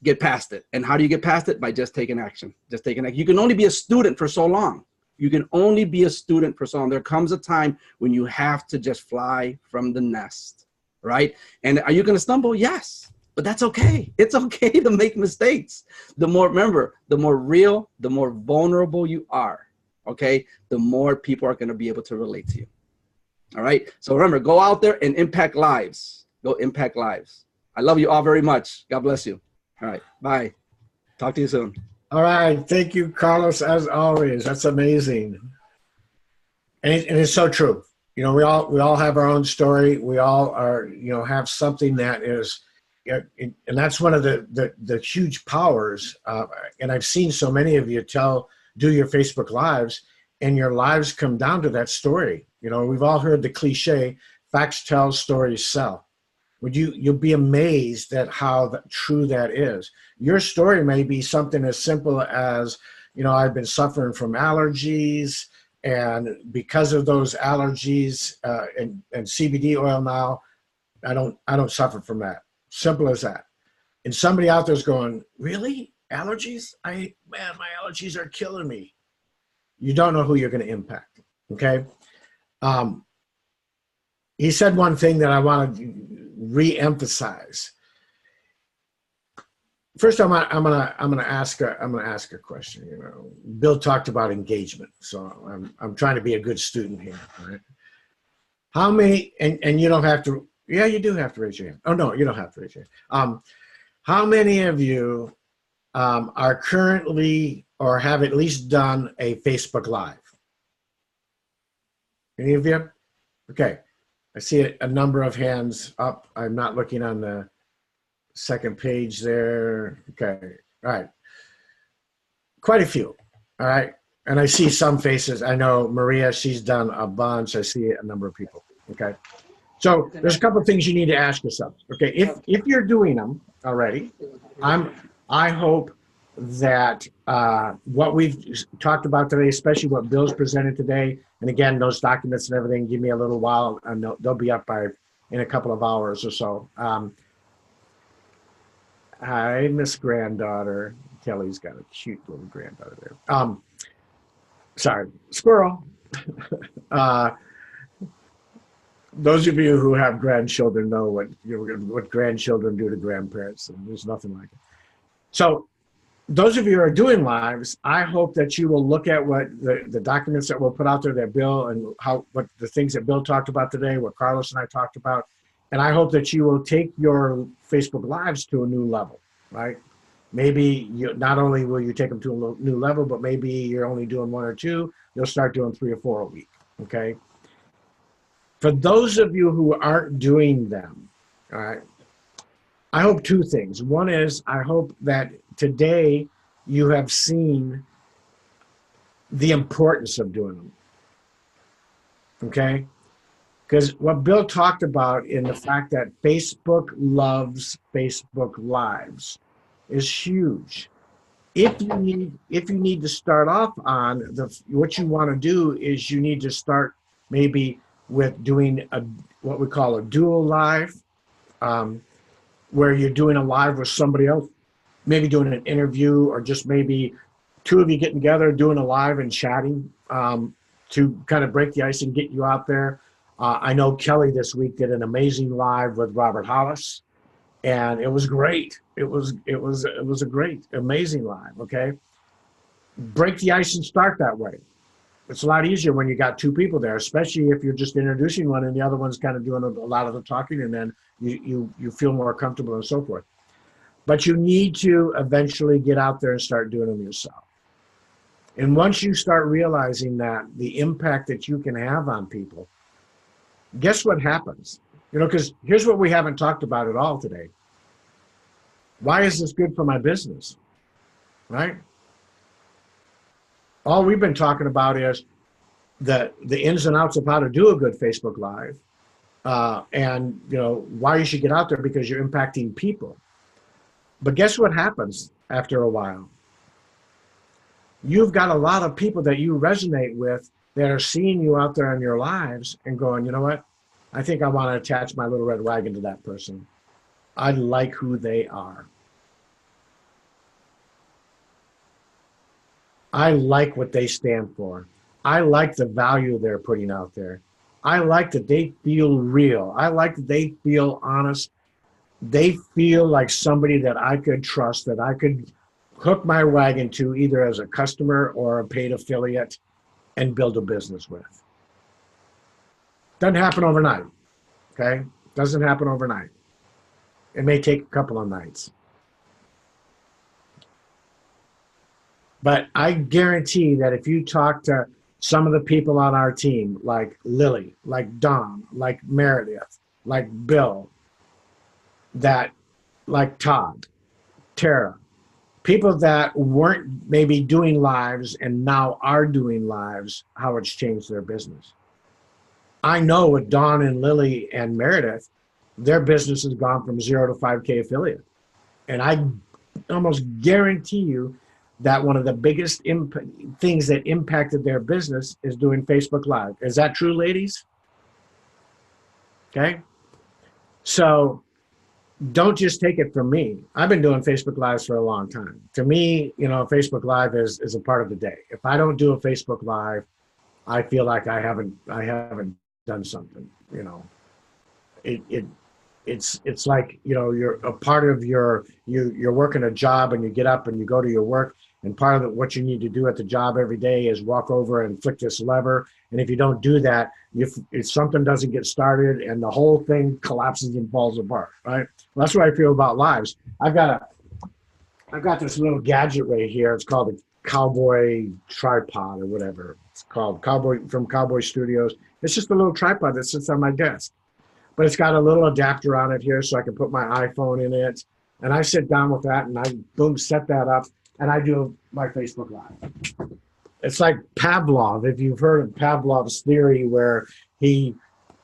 Get past it. And how do you get past it? By just taking action. Just taking action. You can only be a student for so long. You can only be a student for so long. There comes a time when you have to just fly from the nest, right? And are you going to stumble? Yes, but that's okay. It's okay to make mistakes. Remember, the more real, the more vulnerable you are, okay, the more people are going to be able to relate to you. All right. So remember, go out there and impact lives. Go impact lives. I love you all very much. God bless you. All right. Bye. Talk to you soon. All right. Thank you, Carlos, as always. That's amazing. And it's so true. We all have our own story. We all are, have something that is, and that's one of the huge powers. And I've seen so many of you do your Facebook Lives, and your lives come down to that story. We've all heard the cliche, facts tell, stories sell. You'll be amazed at how true that is. Your story may be something as simple as, I've been suffering from allergies, and because of those allergies and CBD oil now, I don't suffer from that. Simple as that. And somebody out there's going, really? Allergies? My allergies are killing me. You don't know who you're going to impact. Okay. He said one thing that I want to re-emphasize. First, I'm gonna ask a question. You know, Bill talked about engagement, so I'm trying to be a good student here. Right? How many? And you don't have to. Yeah, you do have to raise your hand. Oh no, you don't have to raise your hand. How many of you are currently or have at least done a Facebook Live? Any of you? Okay, I see a number of hands up. I'm not looking on the second page there. Okay, all right. Quite a few, all right. And I see some faces. I know Maria, she's done a bunch. I see a number of people, okay. So there's a couple of things you need to ask yourself, okay. If you're doing them already, I hope that what we've talked about today, especially what Bill's presented today, and again, those documents and everything, give me a little while, and they'll be up in a couple of hours or so. Hi, Miss Granddaughter. Kelly's got a cute little granddaughter there. Sorry, squirrel. Those of you who have grandchildren know what grandchildren do to grandparents, and there's nothing like it. So those of you who are doing lives, I hope that you will look at what the documents that we'll put out there that Bill and what the things that Bill talked about today, what Carlos and I talked about, and I hope that you will take your Facebook Lives to a new level, right? Maybe not only will you take them to a new level, but maybe you're only doing 1 or 2, you'll start doing 3 or 4 a week, okay? For those of you who aren't doing them, all right, I hope 2 things. One is I hope that today you have seen the importance of doing them, okay? Because what Bill talked about in the fact that Facebook loves Facebook Lives is huge. If you need to start off on what you want to do is you need to start maybe with doing what we call a dual live, where you're doing a live with somebody else, maybe doing an interview, or just maybe 2 of you getting together, doing a live and chatting to kind of break the ice and get you out there. I know Kelly this week did an amazing live with Robert Hollis, and it was great. It was a great, amazing live. Okay, break the ice and start that way. It's a lot easier when you got 2 people there, especially if you're just introducing one and the other one's kind of doing a lot of the talking, and then you feel more comfortable and so forth. But you need to eventually get out there and start doing them yourself. And once you start realizing that the impact that you can have on people, guess what happens? You know, because here's what we haven't talked about at all today. Why is this good for my business? Right? All we've been talking about is the ins and outs of how to do a good Facebook Live, and you know why you should get out there, because you're impacting people. But guess what happens after a while? You've got a lot of people that you resonate with that are seeing you out there in your lives and going, you know what? I think I want to attach my little red wagon to that person. I like who they are. I like what they stand for. I like the value they're putting out there. I like that they feel real. I like that they feel honest. They feel like somebody that I could trust, that I could hook my wagon to either as a customer or a paid affiliate and build a business with. Doesn't happen overnight, okay? Doesn't happen overnight. It may take a couple of nights. But I guarantee that if you talk to some of the people on our team, like Lily, like Don, like Meredith, like Bill, like Todd, Tara, people that weren't maybe doing lives and now are doing lives, how it's changed their business. I know with Don and Lily and Meredith, their business has gone from 0 to 5K affiliate. And I almost guarantee you that one of the biggest things that impacted their business is doing Facebook Live. Is that true, ladies? Okay. So don't just take it from me. I've been doing Facebook Lives for a long time. To me, you know, Facebook Live is a part of the day. If I don't do a Facebook Live, I feel like I haven't done something. You know, it's like, you know, you're a part of you're working a job and you get up and you go to your work, and part of what you need to do at the job every day is walk over and flick this lever, and if you don't do that, if something doesn't get started and the whole thing collapses and falls apart, right? Well, that's what I feel about lives. I've got this little gadget right here. It's called a Cowboy tripod or whatever it's called, from Cowboy Studios. It's just a little tripod that sits on my desk, but it's got a little adapter on it here so I can put my iPhone in it. And I sit down with that and I boom, set that up, and I do my Facebook Live. It's like Pavlov, if you've heard of Pavlov's theory, where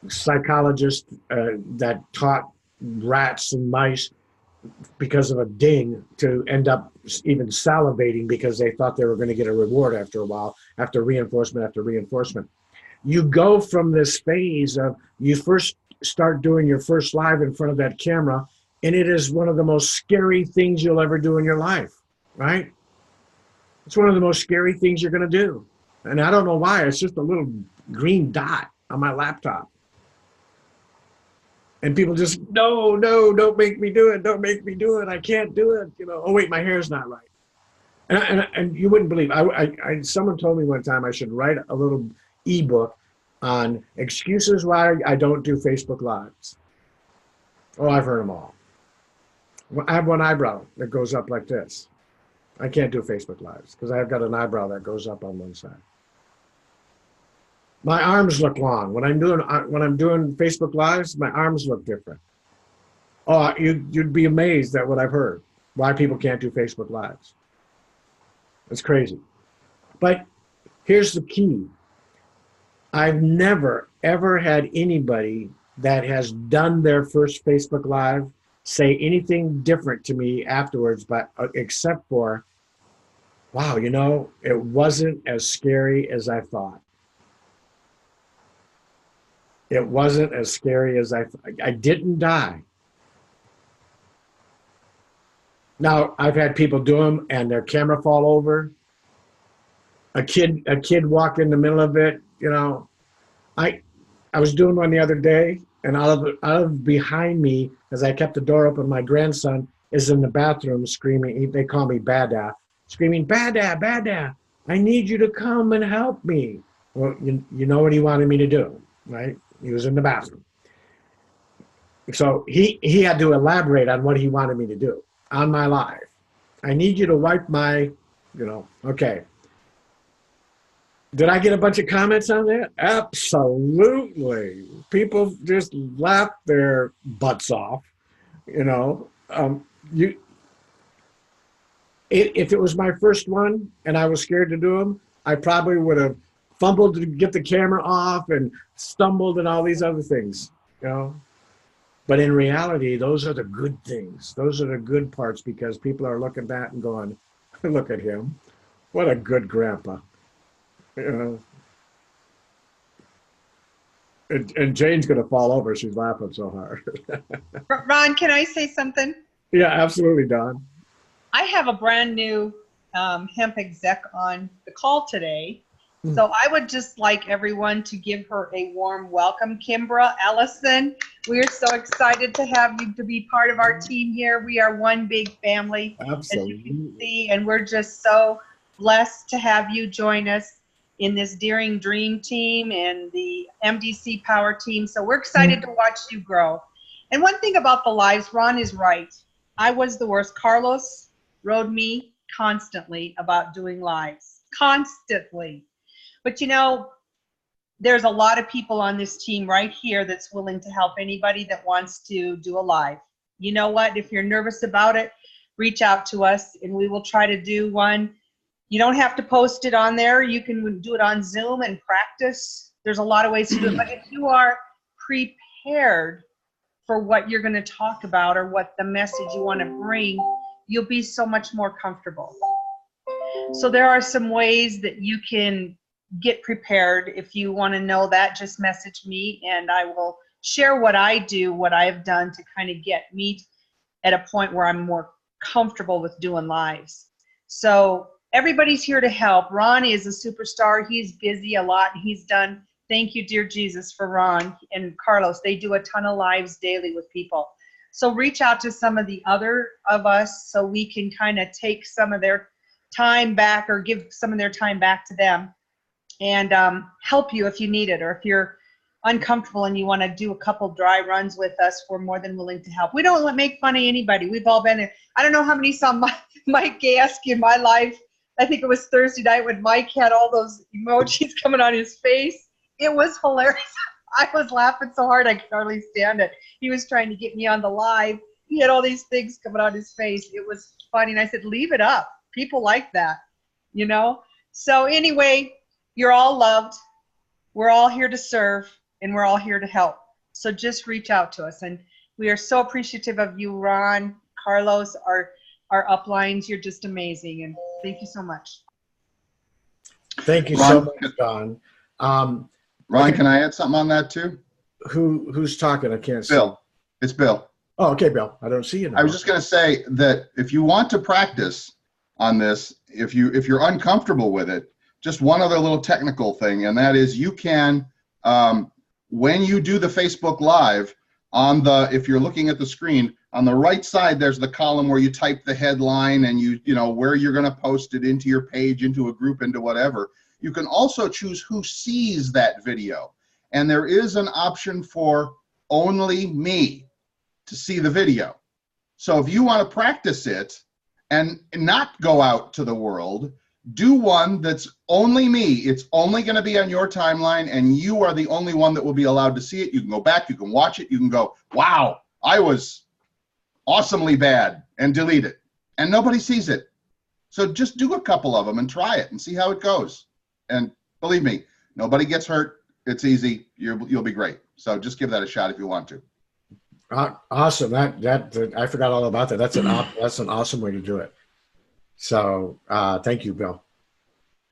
psychologist that taught rats and mice because of a ding to end up even salivating because they thought they were going to get a reward after a while, after reinforcement after reinforcement. You go from this phase of, you first start doing your first live in front of that camera, and it is one of the most scary things you'll ever do in your life, right? It's one of the most scary things you're going to do. And I don't know why. It's just a little green dot on my laptop. And people just, no, don't make me do it. Don't make me do it. I can't do it. You know, oh, wait, my hair's not right. And you wouldn't believe, someone told me one time I should write a little ebook on excuses why I don't do Facebook Lives. Oh, I've heard them all. I have one eyebrow that goes up like this. I can't do Facebook Lives because I've got an eyebrow that goes up on one side. My arms look long. When I'm doing Facebook Lives, my arms look different. Oh, you'd be amazed at what I've heard, why people can't do Facebook Lives. It's crazy. But here's the key. I've never, ever had anybody that has done their first Facebook Live say anything different to me afterwards, but except for, wow, you know, it wasn't as scary as I thought. It wasn't as scary as I didn't die. Now, I've had people do them and their camera fall over. A kid walk in the middle of it, you know. I was doing one the other day, and out of behind me, as I kept the door open, my grandson is in the bathroom screaming. They call me Bada, screaming, Bada, Bada, I need you to come and help me. Well, you know what he wanted me to do, right? He was in the bathroom. So he had to elaborate on what he wanted me to do on my live. I need you to wipe my, okay. Did I get a bunch of comments on that? Absolutely. People just laughed their butts off. If it was my first one and I was scared to do them, I probably would have fumbled to get the camera off and stumbled and all these other things, But in reality, those are the good things. Those are the good parts, because people are looking back and going, look at him. What a good grandpa. And Jane's going to fall over. She's laughing so hard. Ron, can I say something? Yeah, absolutely, Don. I have a brand new hemp exec on the call today. So I would just like everyone to give her a warm welcome. Kimbra Ellison, we're so excited to have you to be part of our team here. We are one big family, Absolutely. as you can see, and we're just so blessed to have you join us in this Daring Dream team and the MDC Power team. So we're excited to watch you grow. And one thing about the lives, Ron is right. I was the worst. Carlos rode me constantly about doing lives, constantly. But there's a lot of people on this team right here that's willing to help anybody that wants to do a live. You know what? If you're nervous about it, reach out to us and we will try to do one. You don't have to post it on there. You can do it on Zoom and practice. There's a lot of ways to do it. But if you are prepared for what you're going to talk about or what the message you want to bring, you'll be so much more comfortable. So there are some ways that you can get prepared. If you want to know that, just message me and I will share what I do, what I've done to kind of get me at a point where I'm more comfortable with doing lives. So everybody's here to help. Ron is a superstar. He's busy a lot. He's done, thank you, dear Jesus, for Ron and Carlos. They do a ton of lives daily with people. So reach out to some of the other of us so we can kind of take some of their time back or give some of their time back to them and help you if you need it, or if you're uncomfortable and you want to do a couple dry runs with us, we're more than willing to help. We don't make fun of anybody. We've all been in. I don't know how many saw Mike Gask in my life. I think it was Thursday night when Mike had all those emojis coming on his face. It was hilarious. I was laughing so hard I could hardly stand it. He was trying to get me on the live. He had all these things coming on his face. It was funny. And I said, leave it up. People like that, you know? So anyway, you're all loved. We're all here to serve, and we're all here to help. So just reach out to us. And we are so appreciative of you, Ron, Carlos, our uplines. You're just amazing. And thank you so much. Thank you so much, Don. Ron, can I add something on that too? Who's talking? I can't see. Bill. It's Bill. Oh, okay, Bill. I don't see you now. I was just going to say that if you want to practice on this, if you're uncomfortable with it, just one other little technical thing, and that is you can, when you do the Facebook Live, if you're looking at the screen, on the right side, there's the column where you type the headline and you know where you're going to post it into your page, into a group, into whatever. You can also choose who sees that video. And there is an option for only me to see the video. So if you want to practice it and not go out to the world, do one that's only me. It's only going to be on your timeline, and you are the only one that will be allowed to see it. You can go back, you can watch it, you can go, wow, I was awesomely bad, and delete it. And nobody sees it. So just do a couple of them and try it and see how it goes. And believe me, nobody gets hurt. It's easy. You'll be great. So just give that a shot if you want to. Awesome. That I forgot all about that. That's an awesome way to do it. So thank you, Bill.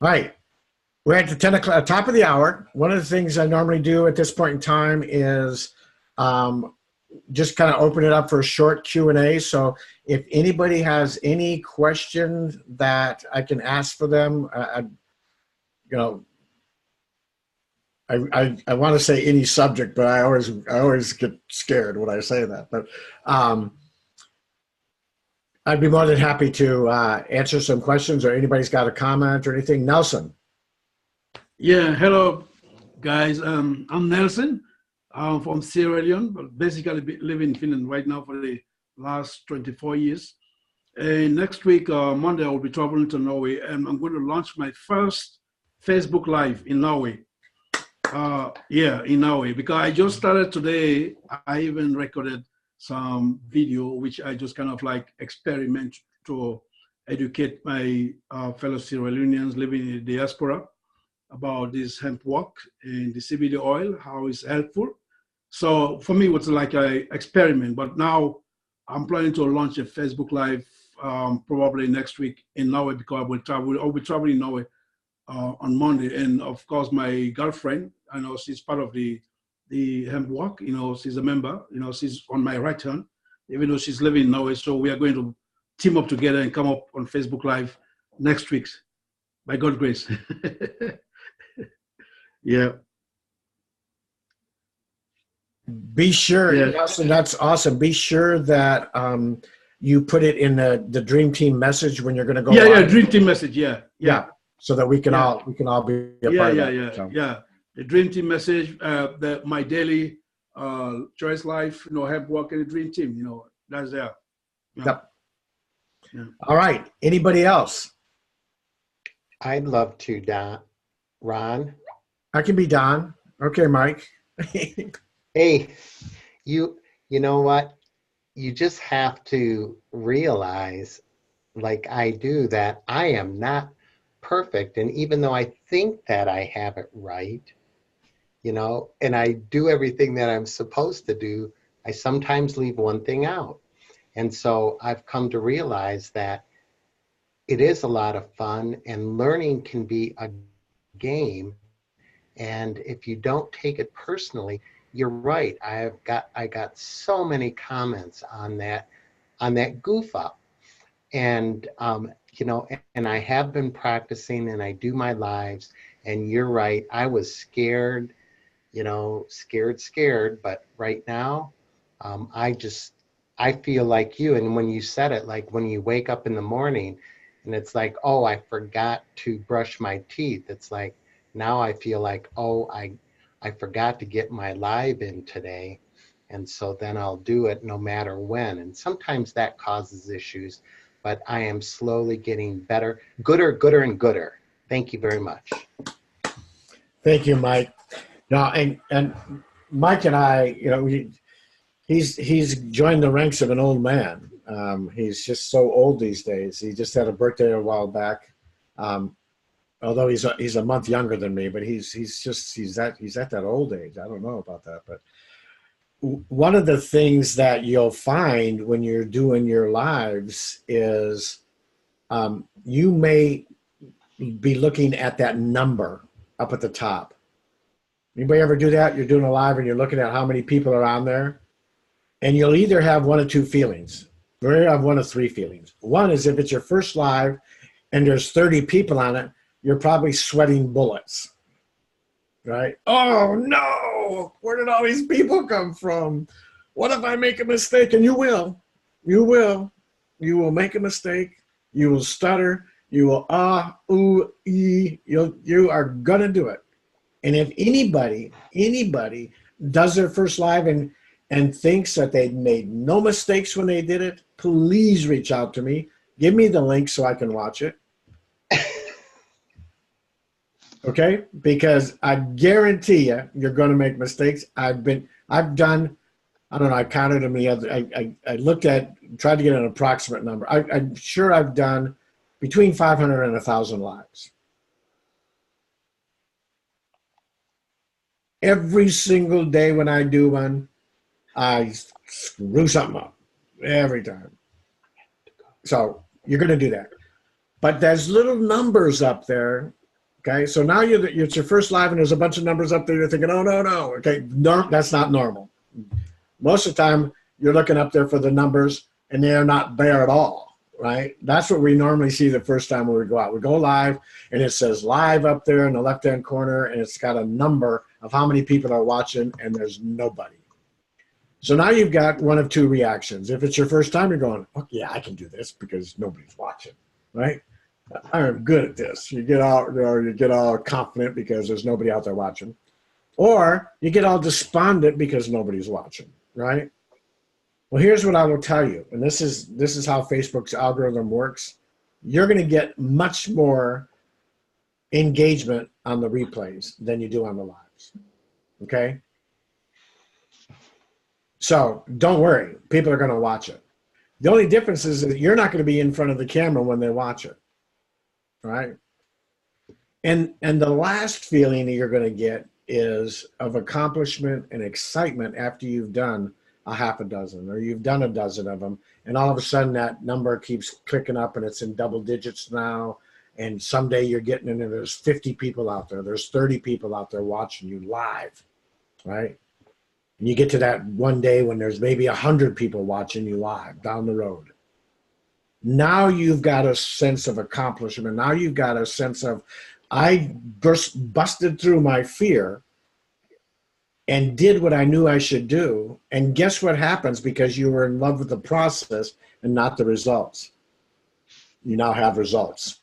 All right. We're at the 10 o'clock, top of the hour. One of the things I normally do at this point in time is just kind of open it up for a short Q&A. So if anybody has any questions that I can ask for them, I want to say any subject, but I always get scared when I say that. But I'd be more than happy to answer some questions, or anybody's got a comment or anything. Nelson. Yeah, hello, guys. I'm Nelson. I'm from Sierra Leone, but basically live in Finland right now for the last 24 years. And next week, Monday, I will be traveling to Norway, and I'm going to launch my first Facebook Live in Norway. In Norway, because I just started today. I even recorded some video, which I just kind of like experiment to educate my fellow Sierra Leoneans living in the diaspora about this hemp work and the CBD oil, how it's helpful. So for me, it was like an experiment, but now I'm planning to launch a Facebook Live probably next week in Norway, because I'll be traveling in Norway on Monday. And of course, my girlfriend, I know she's part of the hemp walk, she's a member, she's on my right hand, even though she's living in Norway. So we are going to team up together and come up on Facebook Live next week, by God's grace. Yeah. Be sure, Yeah. Nelson, that's awesome. Be sure that you put it in the Dream Team message when you're going to go live. Yeah, Dream Team message, yeah. So that we can all be a part of that. Yeah. The Dream Team message, my daily choice life, hemp work in the Dream Team, that's there. Yeah. Yep. Yeah. All right. Anybody else? I'd love to, Don. Ron? I can be Don. Okay, Mike. Hey, you know what? You just have to realize, like I do, that I am not perfect. And even though I think that I have it right, and I do everything that I'm supposed to do, I sometimes leave one thing out. And so I've come to realize that it is a lot of fun, and learning can be a game. And if you don't take it personally, you're right. I got so many comments on that goof up. And, you know, and I have been practicing and I do my lives. And you're right. I was scared, you know, scared. But right now, I feel like you. And when you said it, like when you wake up in the morning and it's like, oh, I forgot to brush my teeth. It's like, now I feel like, oh, I forgot to get my live in today. And so then I'll do it no matter when. And sometimes that causes issues, but I am slowly getting better, gooder, and gooder. Thank you very much. Thank you, Mike. Now, and Mike and I, you know, he's joined the ranks of an old man. He's just so old these days. He just had a birthday a while back. Although he's a month younger than me, but he's at that old age. I don't know about that, but one of the things that you'll find when you're doing your lives is you may be looking at that number up at the top. Anybody ever do that? You're doing a live and you're looking at how many people are on there, and you'll either have one of two feelings, or you have one of three feelings. One is if it's your first live and there's 30 people on it, you're probably sweating bullets, right? Oh no, where did all these people come from? What if I make a mistake? And you will make a mistake. You will stutter. You will ooh, ee. You are gonna do it. And if anybody does their first live and thinks that they made no mistakes when they did it, please reach out to me. Give me the link so I can watch it. Okay? Because I guarantee you're going to make mistakes. I've done, I don't know, I counted them the other, I looked at, tried to get an approximate number. I'm sure I've done between 500 and 1,000 lives. Every single day when I do one, I screw something up every time. So you're going to do that. But there's little numbers up there. Okay, so now it's your first live and there's a bunch of numbers up there. You're thinking, oh, no. Okay, no, that's not normal. Most of the time, you're looking up there for the numbers and they're not there at all, right? That's what we normally see the first time when we go out. We go live and it says live up there in the left-hand corner and it's got a number of how many people are watching and there's nobody. So now you've got one of two reactions. If it's your first time, you're going, oh, yeah, I can do this because nobody's watching, right? I'm good at this. You get all confident because there's nobody out there watching. Or you get all despondent because nobody's watching, right? Well, here's what I will tell you, and this is how Facebook's algorithm works. You're going to get much more engagement on the replays than you do on the lives, okay? So don't worry. People are going to watch it. The only difference is that you're not going to be in front of the camera when they watch it, right? And the last feeling that you're going to get is of accomplishment and excitement after you've done a half a dozen or you've done a dozen of them, and all of a sudden that number keeps clicking up and it's in double digits now, and someday you're getting in and there's 50 people out there, there's 30 people out there watching you live, right? And you get to that one day when there's maybe 100 people watching you live down the road. Now you've got a sense of accomplishment. Now you've got a sense of, I busted through my fear and did what I knew I should do. And guess what happens because you were in love with the process and not the results? You now have results.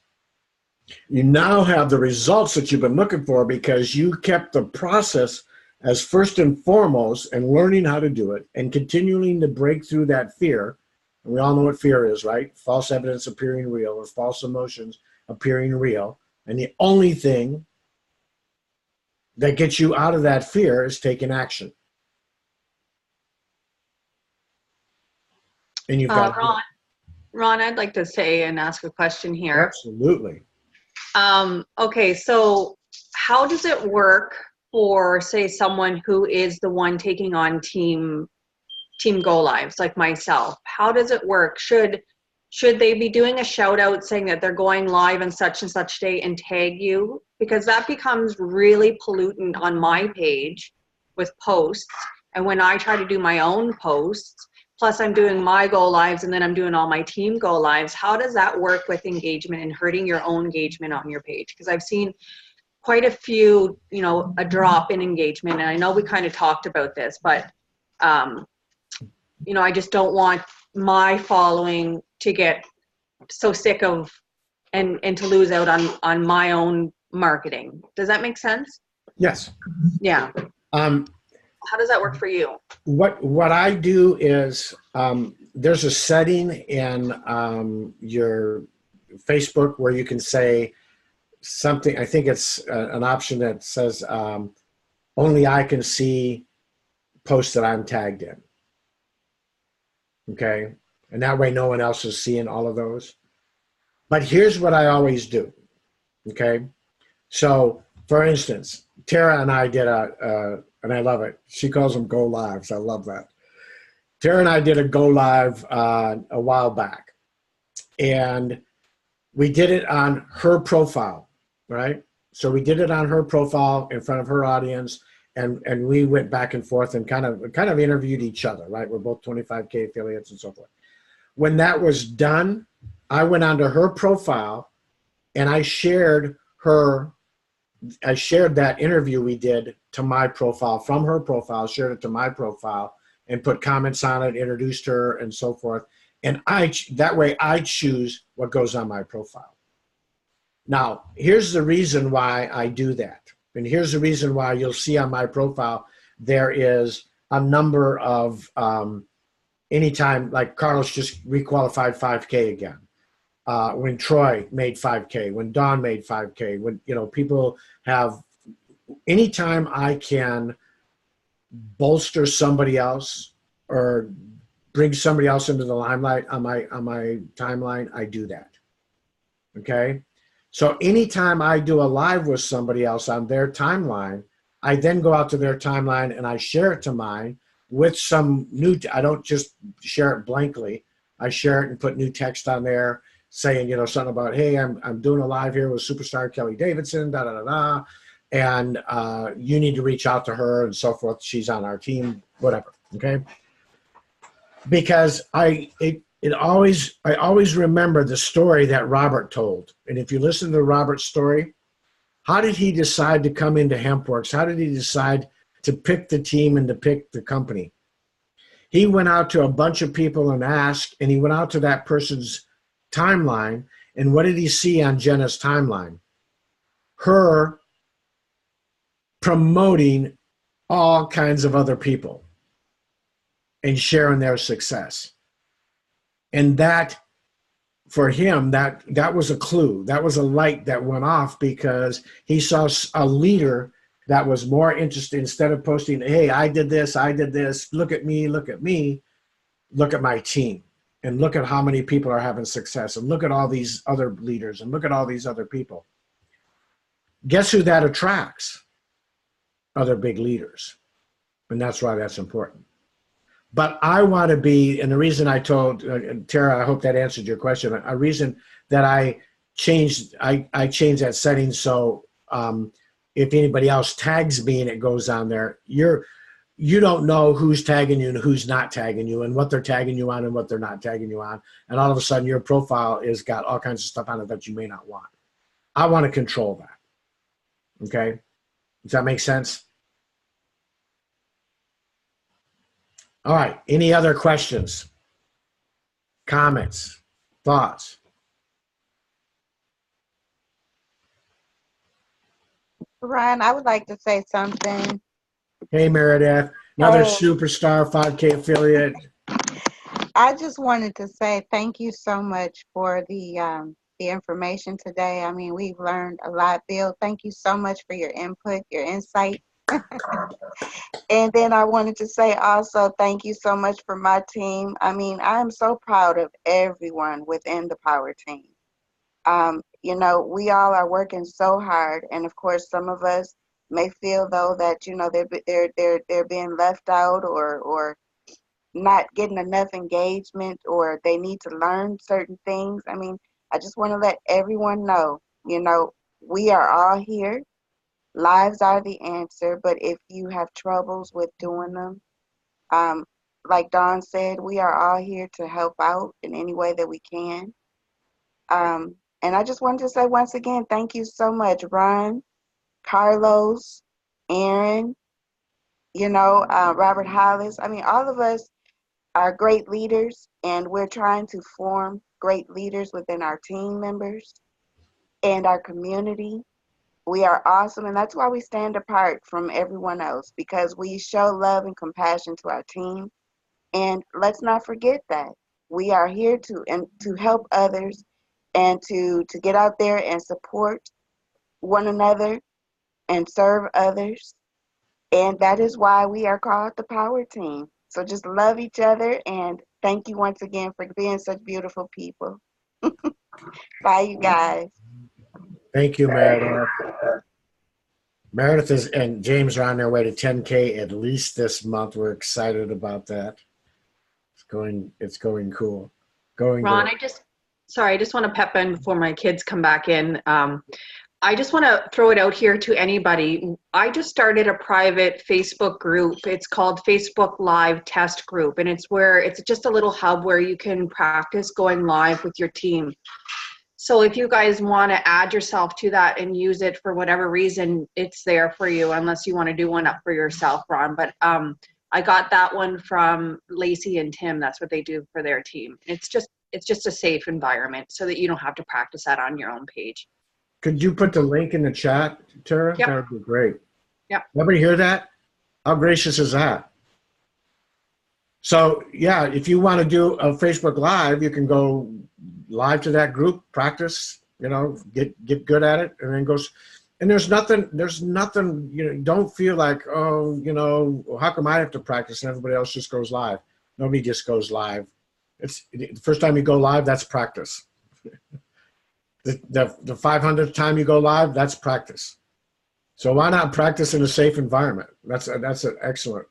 You now have the results that you've been looking for because you kept the process as first and foremost and learning how to do it and continuing to break through that fear. And we all know what fear is, right? False evidence appearing real or false emotions appearing real. And the only thing that gets you out of that fear is taking action. And you've got Ron, I'd like to say and ask a question here. Absolutely. Okay, so how does it work for, say, someone who is the one taking on team go lives like myself? How does it work? Should they be doing a shout out saying that they're going live on such and such day and tag you? Because that becomes really pollutant on my page with posts. And when I try to do my own posts, plus I'm doing my go lives, and then I'm doing all my team go lives. How does that work with engagement and hurting your own engagement on your page? Because I've seen quite a few, you know, a drop in engagement, and I know we kind of talked about this, but you know, I just don't want my following to get so sick of and to lose out on my own marketing. Does that make sense? Yes. Yeah. How does that work for you? What I do is there's a setting in your Facebook where you can say something. I think it's an option that says only I can see posts that I'm tagged in. Okay, and that way no one else is seeing all of those. But here's what I always do. Okay, so for instance, Tara and I did and I love it. She calls them go lives. I love that. Tara and I did a go live a while back, and we did it on her profile, right? So we did it on her profile in front of her audience, and we went back and forth and kind of interviewed each other, right? We're both 25K affiliates and so forth. When that was done, I went onto her profile and I shared that interview we did to my profile, from her profile, shared it to my profile, and put comments on it, introduced her, and so forth. And that way I choose what goes on my profile. Now, here's the reason why I do that. And here's the reason why you'll see on my profile, there is a number of, anytime, like Carlos just requalified 5K again. When Troy made 5K, when Don made 5K, when, you know, people have, anytime I can bolster somebody else or bring somebody else into the limelight on my timeline, I do that. Okay. So anytime I do a live with somebody else on their timeline, I then go out to their timeline and I share it to mine with some new, I don't just share it blankly. I share it and put new text on there saying, you know, something about, hey, I'm doing a live here with superstar Kelly Davidson, da, da, da, da. And you need to reach out to her and so forth. She's on our team, whatever. Okay. Because I always remember the story that Robert told. And if you listen to Robert's story, how did he decide to come into HempWorks? How did he decide to pick the team and to pick the company? He went out to a bunch of people and asked, and he went out to that person's timeline. And what did he see on Jenna's timeline? Her promoting all kinds of other people and sharing their success. And that, for him, that was a clue. That was a light that went off, because he saw a leader that was more interested, instead of posting, hey, I did this, look at me, look at my team, and look at how many people are having success, and look at all these other leaders, and look at all these other people. Guess who that attracts? Other big leaders. And that's why that's important. But I want to be, and the reason I told Tara, I hope that answered your question. A reason that I changed that setting, so if anybody else tags me and it goes on there, you don't know who's tagging you and who's not tagging you, and what they're tagging you on and what they're not tagging you on. And all of a sudden, your profile is got all kinds of stuff on it that you may not want. I want to control that. Okay, does that make sense? All right, any other questions, comments, thoughts? Ryan, I would like to say something. Hey, Meredith, another superstar 5K affiliate. I just wanted to say thank you so much for the information today. I mean, we've learned a lot. Bill, thank you so much for your input, your insight. And then I wanted to say also thank you so much for my team. I mean, I'm so proud of everyone within the Power team. You know, we all are working so hard, and of course, some of us may feel though that, you know, they're being left out or not getting enough engagement, or they need to learn certain things. I mean, I just want to let everyone know, you know, we are all here. Lives are the answer, but if you have troubles with doing them, like Dawn said, we are all here to help out in any way that we can. And I just wanted to say once again, thank you so much, Ron, Carlos, Aaron, Robert Hollis. I mean, all of us are great leaders, and we're trying to form great leaders within our team members and our community. We are awesome, and that's why we stand apart from everyone else, because we show love and compassion to our team. And let's not forget that we are here to help others and to get out there and support one another and serve others. And that is why we are called the Power Team. So just love each other, and thank you once again for being such beautiful people. Bye, you guys. Thank you, Meredith. Meredith and James are on their way to 10K at least this month. We're excited about that. It's going cool. Ron, good. I just want to pep in before my kids come back in. I just want to throw it out here to anybody. I just started a private Facebook group. It's called Facebook Live Test Group, and it's just a little hub where you can practice going live with your team. So if you guys want to add yourself to that and use it for whatever reason, it's there for you, unless you want to do one up for yourself, Ron. But I got that one from Lacey and Tim. That's what they do for their team. It's just a safe environment so that you don't have to practice that on your own page. Could you put the link in the chat, Tara? Yep. That would be great. Yep. Everybody hear that? How gracious is that? So yeah, if you want to do a Facebook Live, you can go live to that group, practice, get good at it, and then goes. And there's nothing, don't feel like, how come I have to practice and everybody else just goes live? Nobody just goes live. It's the first time you go live, that's practice. The 500th time you go live, that's practice. So why not practice in a safe environment? That's an excellent.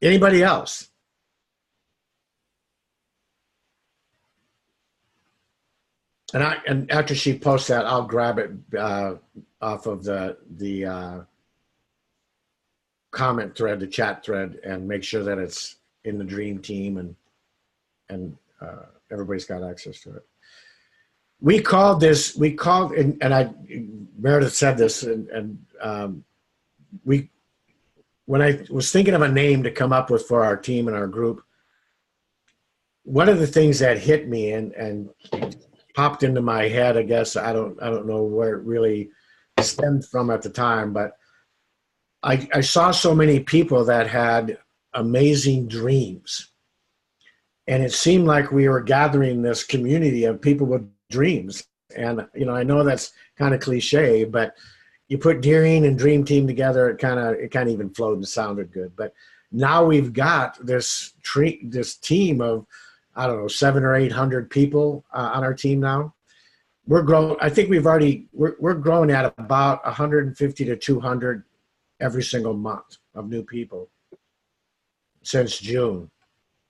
Anybody else? And after she posts that, I'll grab it off of the comment thread, the chat thread, and make sure that it's in the dream team and everybody's got access to it. Meredith said this, when I was thinking of a name to come up with for our team and our group, one of the things that hit me and popped into my head, I guess, I don't know where it really stemmed from at the time, but I saw so many people that had amazing dreams. And it seemed like we were gathering this community of people with dreams. And, I know that's kind of cliche, but you put Deering and Dream Team together, it kind of even flowed and sounded good. But now we've got this team of, I don't know, 700 or 800 people on our team now. We're growing. I think we're growing at about 150 to 200 every single month of new people since June.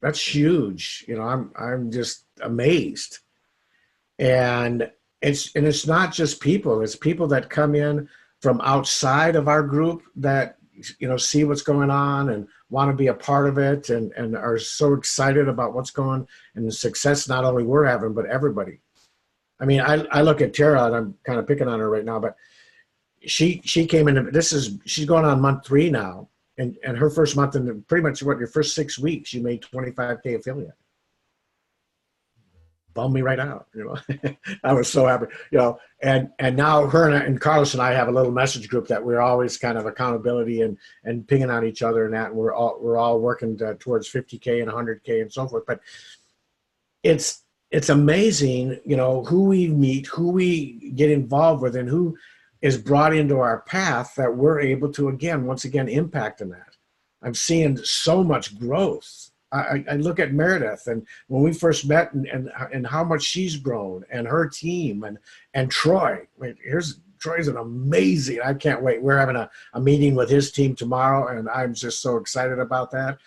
That's huge. I'm just amazed. And it's not just people. It's people that come in from outside of our group that see what's going on and want to be a part of it and are so excited about what's going and the success not only we're having, but everybody. I mean, I look at Tara, and I'm kind of picking on her right now, but she came into she's going on month 3 now, and her first month, and pretty much your first 6 weeks, you made 25K affiliate. Bummed me right out, I was so happy, and now her and Carlos and I have a little message group that we're always kind of accountability and pinging on each other and that, and we're all working towards 50K and 100K and so forth. But it's amazing, who we meet, who we get involved with, and who is brought into our path that we're able to once again impact in that. I'm seeing so much growth. I look at Meredith, and when we first met, and how much she's grown, and her team, and Troy. Troy's an amazing. I can't wait. We're having a meeting with his team tomorrow, and I'm just so excited about that.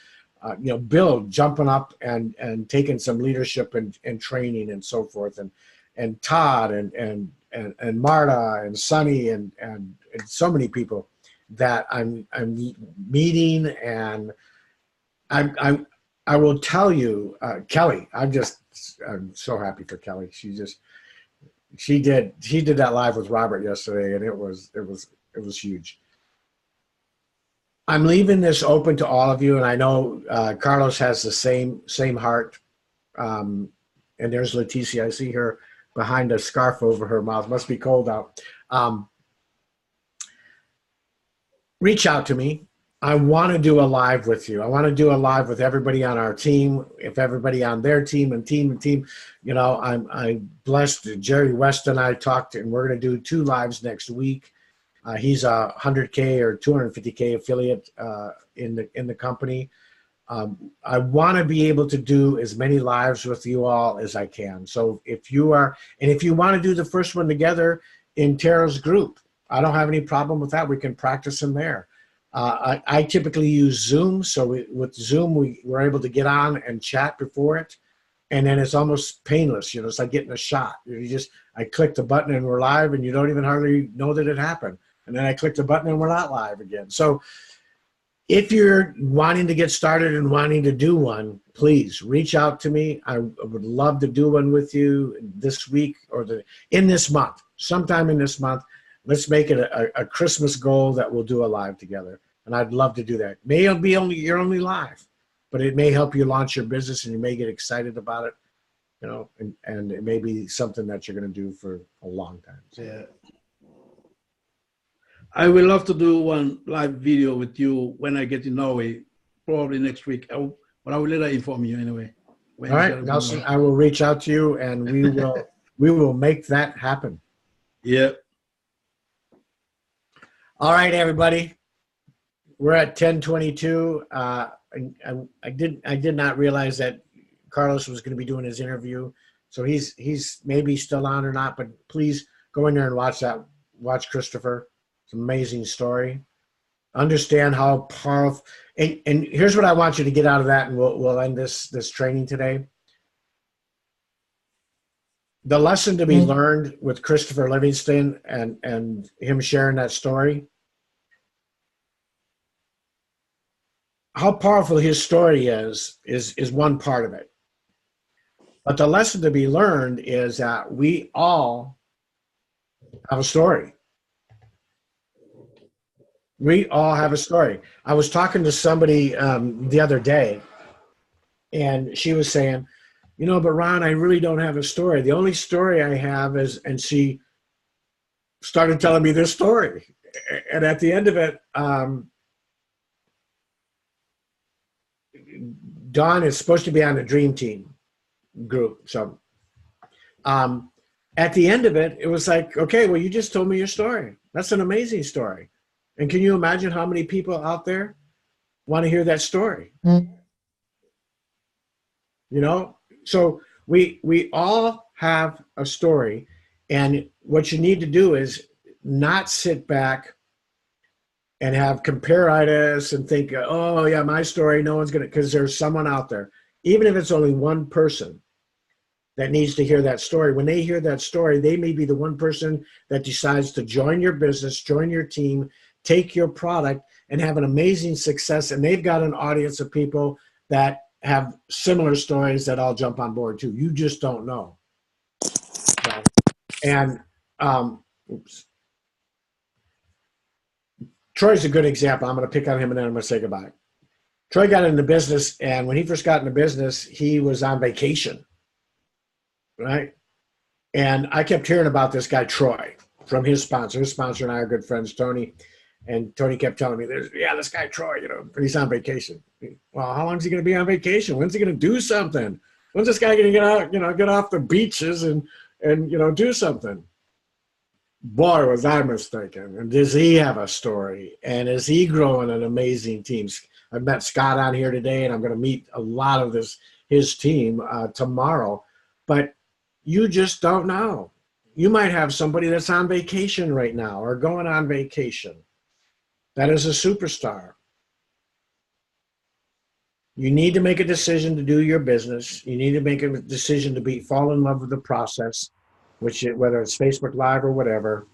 Bill jumping up and taking some leadership and training and so forth, and Todd and Marta and Sonny and so many people. that I'm meeting, and I will tell you, Kelly, I'm so happy for Kelly. She did that live with Robert yesterday, and it was huge. I'm leaving this open to all of you, and I know Carlos has the same heart. And there's Leticia. I see her behind a scarf over her mouth. Must be cold out. Reach out to me. I want to do a live with you. I want to do a live with everybody on our team, if everybody on their team and team. You know, I'm blessed. Jerry West and I talked, and we're going to do 2 lives next week. He's a 100K or 250K affiliate in the company. I want to be able to do as many lives with you all as I can. So if you want to do the first one together in Tara's group, I don't have any problem with that. We can practice in there. I typically use Zoom. So with Zoom, we're able to get on and chat before it. And then it's almost painless. You know, it's like getting a shot. I click the button and we're live, and you don't even hardly know that it happened. And then I click the button and we're not live again. So if you're wanting to get started and wanting to do one, please reach out to me. I would love to do one with you this week or in this month, sometime in this month. Let's make it a Christmas goal that we'll do a live together. And I'd love to do that. May be your only live, but it may help you launch your business, and you may get excited about it, you know, and it may be something that you're going to do for a long time. So. Yeah. I will love to do one live video with you when I get to Norway, probably next week. But I will later inform you anyway. All right, Nelson, I will reach out to you, and we will make that happen. Yeah. All right, everybody. We're at 10:22. I did not realize that Carlos was going to be doing his interview, so he's maybe still on or not. But please go in there and watch that. Watch Christopher. It's an amazing story. Understand how powerful. And here's what I want you to get out of that, and we'll end this training today. The lesson to be learned with Christopher Livingston and him sharing that story, how powerful his story is one part of it. But the lesson to be learned is that we all have a story. We all have a story. I was talking to somebody the other day, and she was saying, you know, but Ron, I really don't have a story. The only story I have is, and she started telling me this story. And at the end of it, Dawn is supposed to be on the Dream Team group. So at the end of it, it was like, okay, well, you just told me your story. That's an amazing story. And can you imagine how many people out there want to hear that story? You know, so we all have a story, and what you need to do is not sit back and have compare-itis and think, oh yeah, my story, no one's gonna, because there's someone out there, even if it's only one person that needs to hear that story. When they hear that story, they may be the one person that decides to join your business, join your team, take your product, and have an amazing success. And they've got an audience of people that have similar stories that all jump on board too. You just don't know. So, and Troy's a good example. I'm going to pick on him and then I'm going to say goodbye. Troy got into business, and when he first got into business, he was on vacation, right? And I kept hearing about this guy, Troy, from his sponsor. His sponsor and I are good friends, Tony. And Tony kept telling me, this guy Troy, you know, he's on vacation. Well, how long is he going to be on vacation? When's he going to do something? When's this guy going to get out, you know, get off the beaches and you know, do something? Boy, was I mistaken. And does he have a story? And is he growing an amazing team? I've met Scott on here today, and I'm going to meet a lot of his team tomorrow. But you just don't know. You might have somebody that's on vacation right now or going on vacation. That is a superstar. You need to make a decision to do your business. You need to make a decision to fall in love with the process, whether it's Facebook Live or whatever.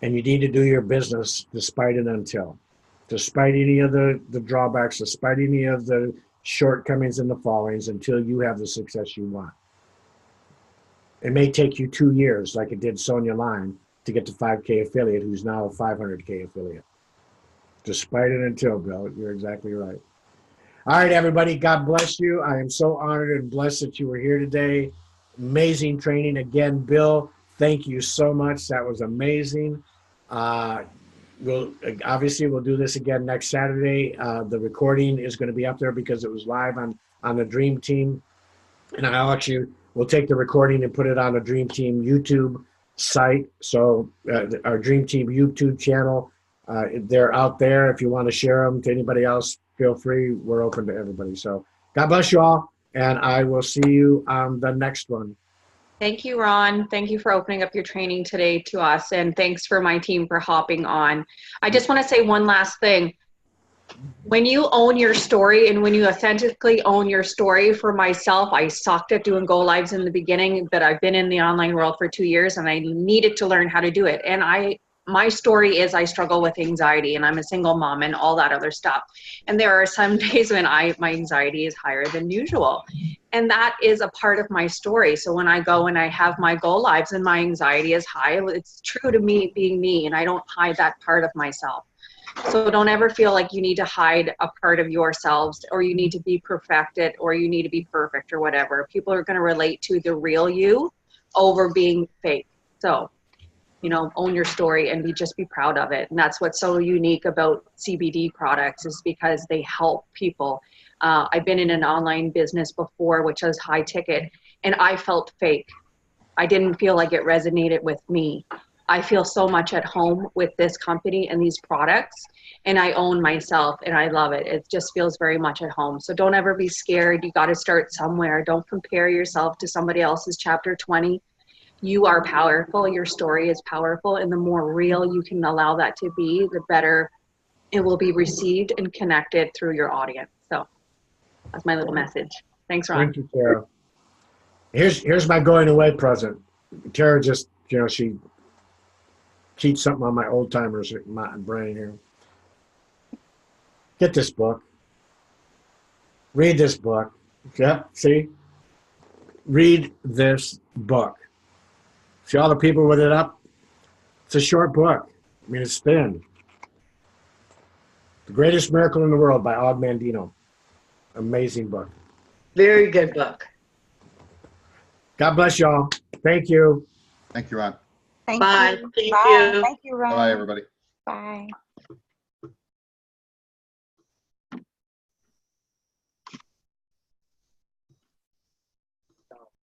and you need to do your business despite and until. Despite any of the drawbacks, despite any of the shortcomings and the fallings, until you have the success you want. It may take you 2 years, like it did Sonia Line, to get to 5K affiliate, who's now a 500K affiliate. Despite and until, Bill, you're exactly right. All right, everybody, God bless you. I am so honored and blessed that you were here today. Amazing training. Again, Bill, thank you so much. That was amazing. We'll do this again next Saturday. The recording is going to be up there because it was live on the Dream Team. And we'll take the recording and put it on the Dream Team YouTube site. So our Dream Team YouTube channel, they're out there. If you want to share them to anybody else, feel free. We're open to everybody. So God bless you all, and I will see you on the next one. Thank you, Ron. Thank you for opening up your training today to us, and thanks for my team for hopping on. I just want to say one last thing. When you own your story and when you authentically own your story, for myself, I sucked at doing go lives in the beginning, but I've been in the online world for 2 years and I needed to learn how to do it. And my story is I struggle with anxiety, and I'm a single mom and all that other stuff. And there are some days when my anxiety is higher than usual. And that is a part of my story. So when I go and I have my go lives and my anxiety is high, it's true to me being me, and I don't hide that part of myself. So don't ever feel like you need to hide a part of yourselves, or you need to be perfected, or you need to be perfect or whatever. People are going to relate to the real you over being fake. So, own your story and just be proud of it. And that's what's so unique about CBD products, is because they help people. I've been in an online business before, which was high ticket, and I felt fake. I didn't feel like it resonated with me. I feel so much at home with this company and these products, and I own myself and I love it. It just feels very much at home. So don't ever be scared. You got to start somewhere. Don't compare yourself to somebody else's chapter 20. You are powerful. Your story is powerful. And the more real you can allow that to be, the better it will be received and connected through your audience. So that's my little message. Thanks, Ron. Thank you, Tara. Here's my going away present. Tara just, she keeps something on my old timers in my brain here. Get this book. Read this book. Yep, see? Read this book. See all the people with it up? It's a short book. I mean, it's thin. The Greatest Miracle in the World by Og Mandino. Amazing book. Very good book. God bless y'all. Thank you. Thank you, Ron. Thank Bye. you. Thank Bye. you. Thank you, Ron. Bye, everybody. Bye.